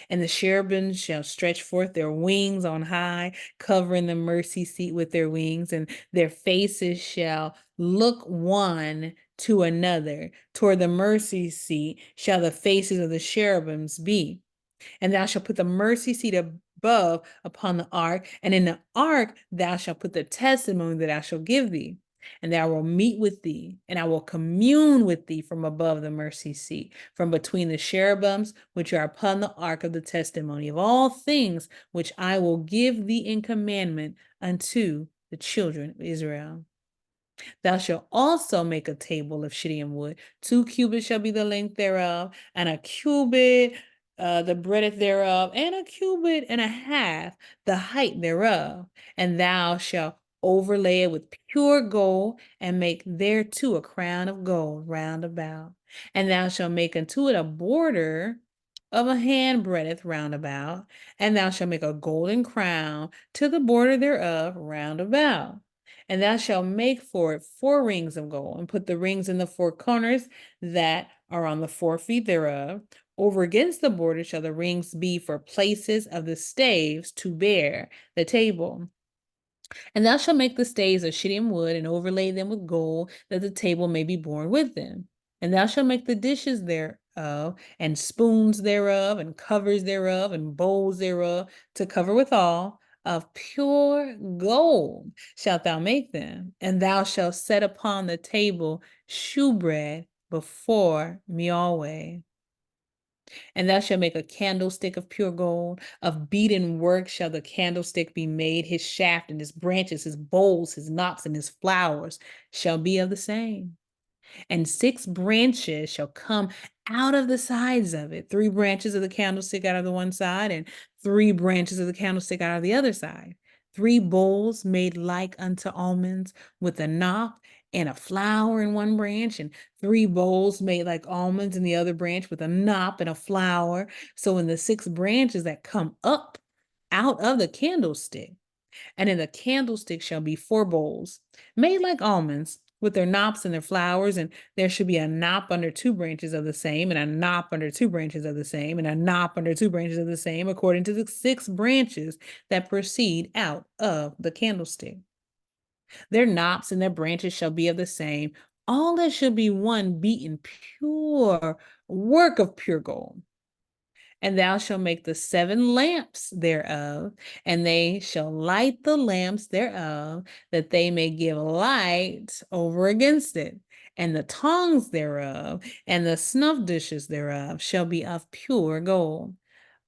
And the cherubims shall stretch forth their wings on high, covering the mercy seat with their wings, and their faces shall look one to another. Toward the mercy seat shall the faces of the cherubims be. And thou shalt put the mercy seat above upon the ark, and in the ark thou shalt put the testimony that I shall give thee. And thou will meet with thee, and I will commune with thee from above the mercy seat, from between the cherubims which are upon the ark of the testimony of all things which I will give thee in commandment unto the children of Israel. Thou shalt also make a table of shittim wood. 2 cubits shall be the length thereof, and a cubit the breadth thereof, and a cubit and a half the height thereof. And thou shalt overlay it with pure gold, and make thereto a crown of gold round about. And thou shalt make unto it a border of a handbreadth round about, and thou shalt make a golden crown to the border thereof round about. And thou shalt make for it 4 rings of gold, and put the rings in the 4 corners that are on the 4 feet thereof. Over against the border shall the rings be for places of the staves to bear the table. And thou shalt make the staves of shittim wood, and overlay them with gold, that the table may be borne with them. And thou shalt make the dishes thereof, and spoons thereof, and covers thereof, and bowls thereof, to cover withal. Of pure gold shalt thou make them, and thou shalt set upon the table shewbread before me always. And thou shalt make a candlestick of pure gold. Of beaten work shall the candlestick be made. His shaft and his branches, his bowls, his knops, and his flowers shall be of the same. And 6 branches shall come out of the sides of it. 3 branches of the candlestick out of the one side, and 3 branches of the candlestick out of the other side. 3 bowls made like unto almonds, with a knop and a flower in one branch, and 3 bowls made like almonds in the other branch, with a knop and a flower. So in the 6 branches that come up out of the candlestick, and in the candlestick shall be 4 bowls made like almonds, with their knops and their flowers, and there should be a knop under 2 branches of the same, and a knop under 2 branches of the same, and a knop under 2 branches of the same, according to the 6 branches that proceed out of the candlestick. Their knops and their branches shall be of the same. All that shall be one beaten pure work of pure gold. And thou shalt make the 7 lamps thereof, and they shall light the lamps thereof, that they may give light over against it. And the tongs thereof, and the snuff dishes thereof, shall be of pure gold,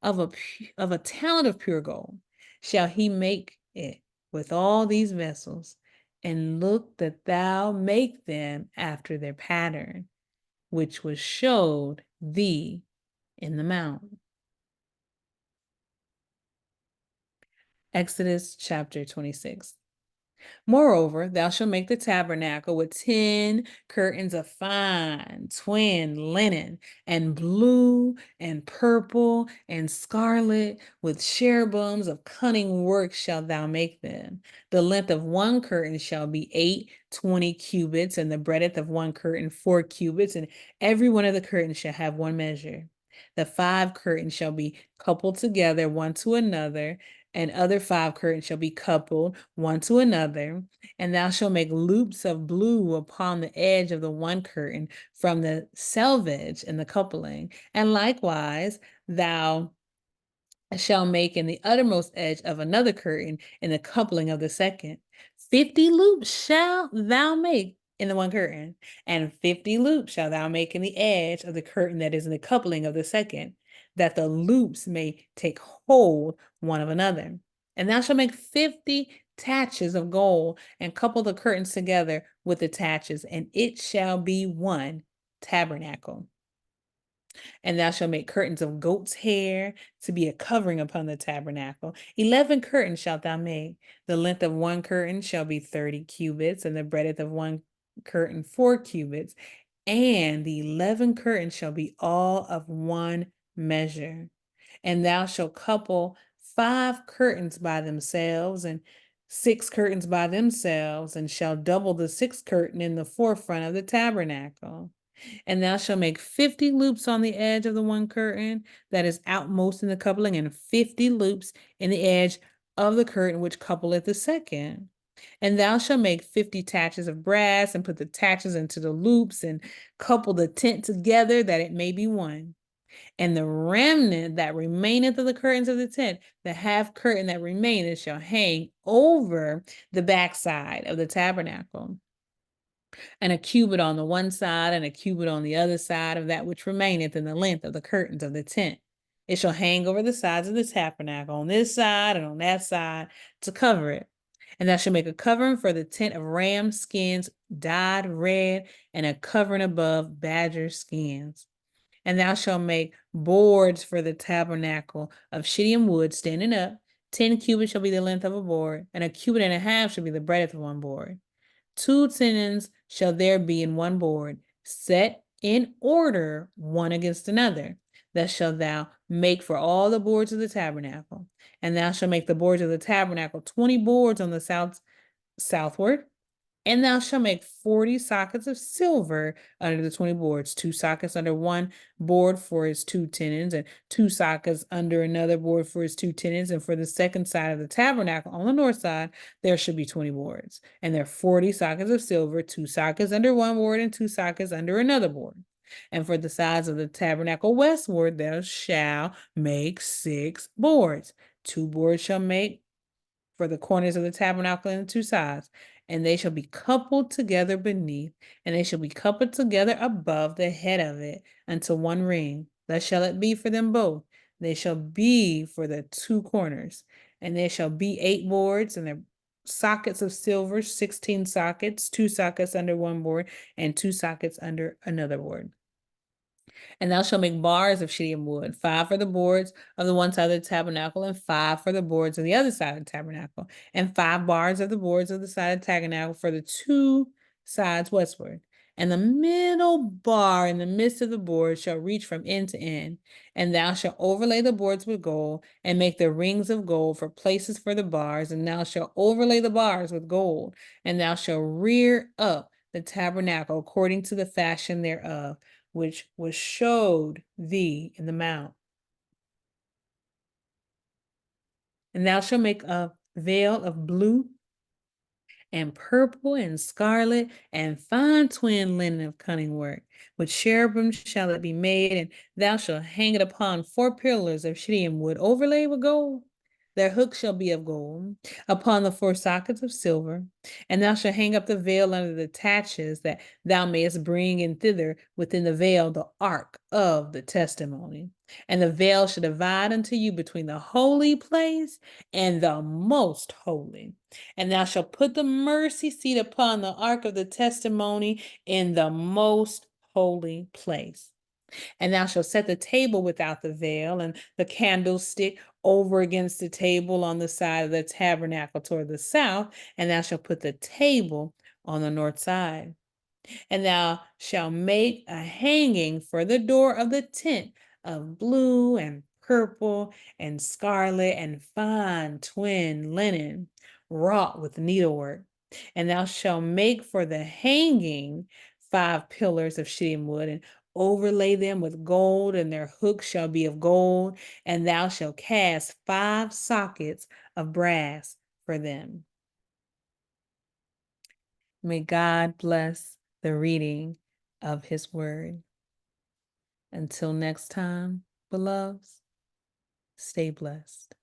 of a talent of pure gold. shall he make it with all these vessels, and look that thou make them after their pattern, which was showed thee in the mount. Exodus chapter 26. Moreover, thou shalt make the tabernacle with 10 curtains of fine twin linen, and blue and purple and scarlet, with cherubims of cunning work shalt thou make them. The length of one curtain shall be 20 cubits, and the breadth of one curtain 4 cubits, and every one of the curtains shall have one measure. The 5 curtains shall be coupled together one to another, and other 5 curtains shall be coupled one to another, and thou shalt make loops of blue upon the edge of the one curtain from the selvage and the coupling, and likewise thou shall make in the uttermost edge of another curtain in the coupling of the second. 50 loops shall thou make in the one curtain, and 50 loops shall thou make in the edge of the curtain that is in the coupling of the second, that the loops may take hold one of another. And thou shalt make 50 taches of gold, and couple the curtains together with the taches, and it shall be one tabernacle. And thou shalt make curtains of goat's hair to be a covering upon the tabernacle. 11 curtains shalt thou make. The length of one curtain shall be 30 cubits, and the breadth of one curtain 4 cubits. And the 11 curtains shall be all of one measure. And thou shalt couple 5 curtains by themselves, and 6 curtains by themselves, and shall double the 6th curtain in the forefront of the tabernacle. And thou shalt make 50 loops on the edge of the one curtain that is outmost in the coupling, and 50 loops in the edge of the curtain which coupleth the second. And thou shalt make 50 taches of brass, and put the taches into the loops, and couple the tent together that it may be one. And the remnant that remaineth of the curtains of the tent, the half curtain that remaineth, shall hang over the backside of the tabernacle, and a cubit on the one side, and a cubit on the other side of that which remaineth in the length of the curtains of the tent. It shall hang over the sides of the tabernacle on this side and on that side to cover it. And thou shalt make a covering for the tent of ram skins dyed red, and a covering above badger skins. And thou shalt make boards for the tabernacle of shittim wood standing up. 10 cubits shall be the length of a board, and a cubit and a half shall be the breadth of one board. 2 tenons shall there be in one board, set in order one against another. Thus shalt thou make for all the boards of the tabernacle. And thou shalt make the boards of the tabernacle 20 boards on the southward, and thou shalt make 40 sockets of silver under the 20 boards, 2 sockets under one board for its 2 tenons, and 2 sockets under another board for its 2 tenons. And for the second side of the tabernacle on the north side, there should be 20 boards. And there are 40 sockets of silver, 2 sockets under one board, and 2 sockets under another board. And for the sides of the tabernacle westward, thou shalt make 6 boards. 2 boards shall make for the corners of the tabernacle and the 2 sides, and they shall be coupled together beneath, and they shall be coupled together above the head of it unto one ring. Thus shall it be for them both. They shall be for the 2 corners, and there shall be 8 boards, and their sockets of silver, 16 sockets, 2 sockets under one board, and 2 sockets under another board. And thou shalt make bars of shittim wood, 5 for the boards of the one side of the tabernacle, and 5 for the boards of the other side of the tabernacle, and 5 bars of the boards of the side of the tabernacle for the 2 sides westward. And the middle bar in the midst of the board shall reach from end to end. And thou shalt overlay the boards with gold, and make the rings of gold for places for the bars. And thou shalt overlay the bars with gold, and thou shalt rear up the tabernacle according to the fashion thereof, which was showed thee in the mount. And thou shalt make a veil of blue and purple and scarlet and fine twin linen of cunning work. With cherubim shall it be made, and thou shalt hang it upon 4 pillars of shittim wood overlaid with gold. Their hooks shall be of gold, upon the four sockets of silver. And thou shalt hang up the veil under the taches, that thou mayest bring in thither within the veil the ark of the testimony. And the veil shall divide unto you between the holy place and the most holy. And thou shalt put the mercy seat upon the ark of the testimony in the most holy place. And thou shalt set the table without the veil, and the candlestick over against the table on the side of the tabernacle toward the south, and thou shalt put the table on the north side. And thou shalt make a hanging for the door of the tent of blue and purple and scarlet and fine twin linen, wrought with needlework. And thou shalt make for the hanging 5 pillars of shittim wood, and overlay them with gold, and their hooks shall be of gold. And thou shalt cast 5 sockets of brass for them. May God bless the reading of his word. Until next time, beloveds, stay blessed.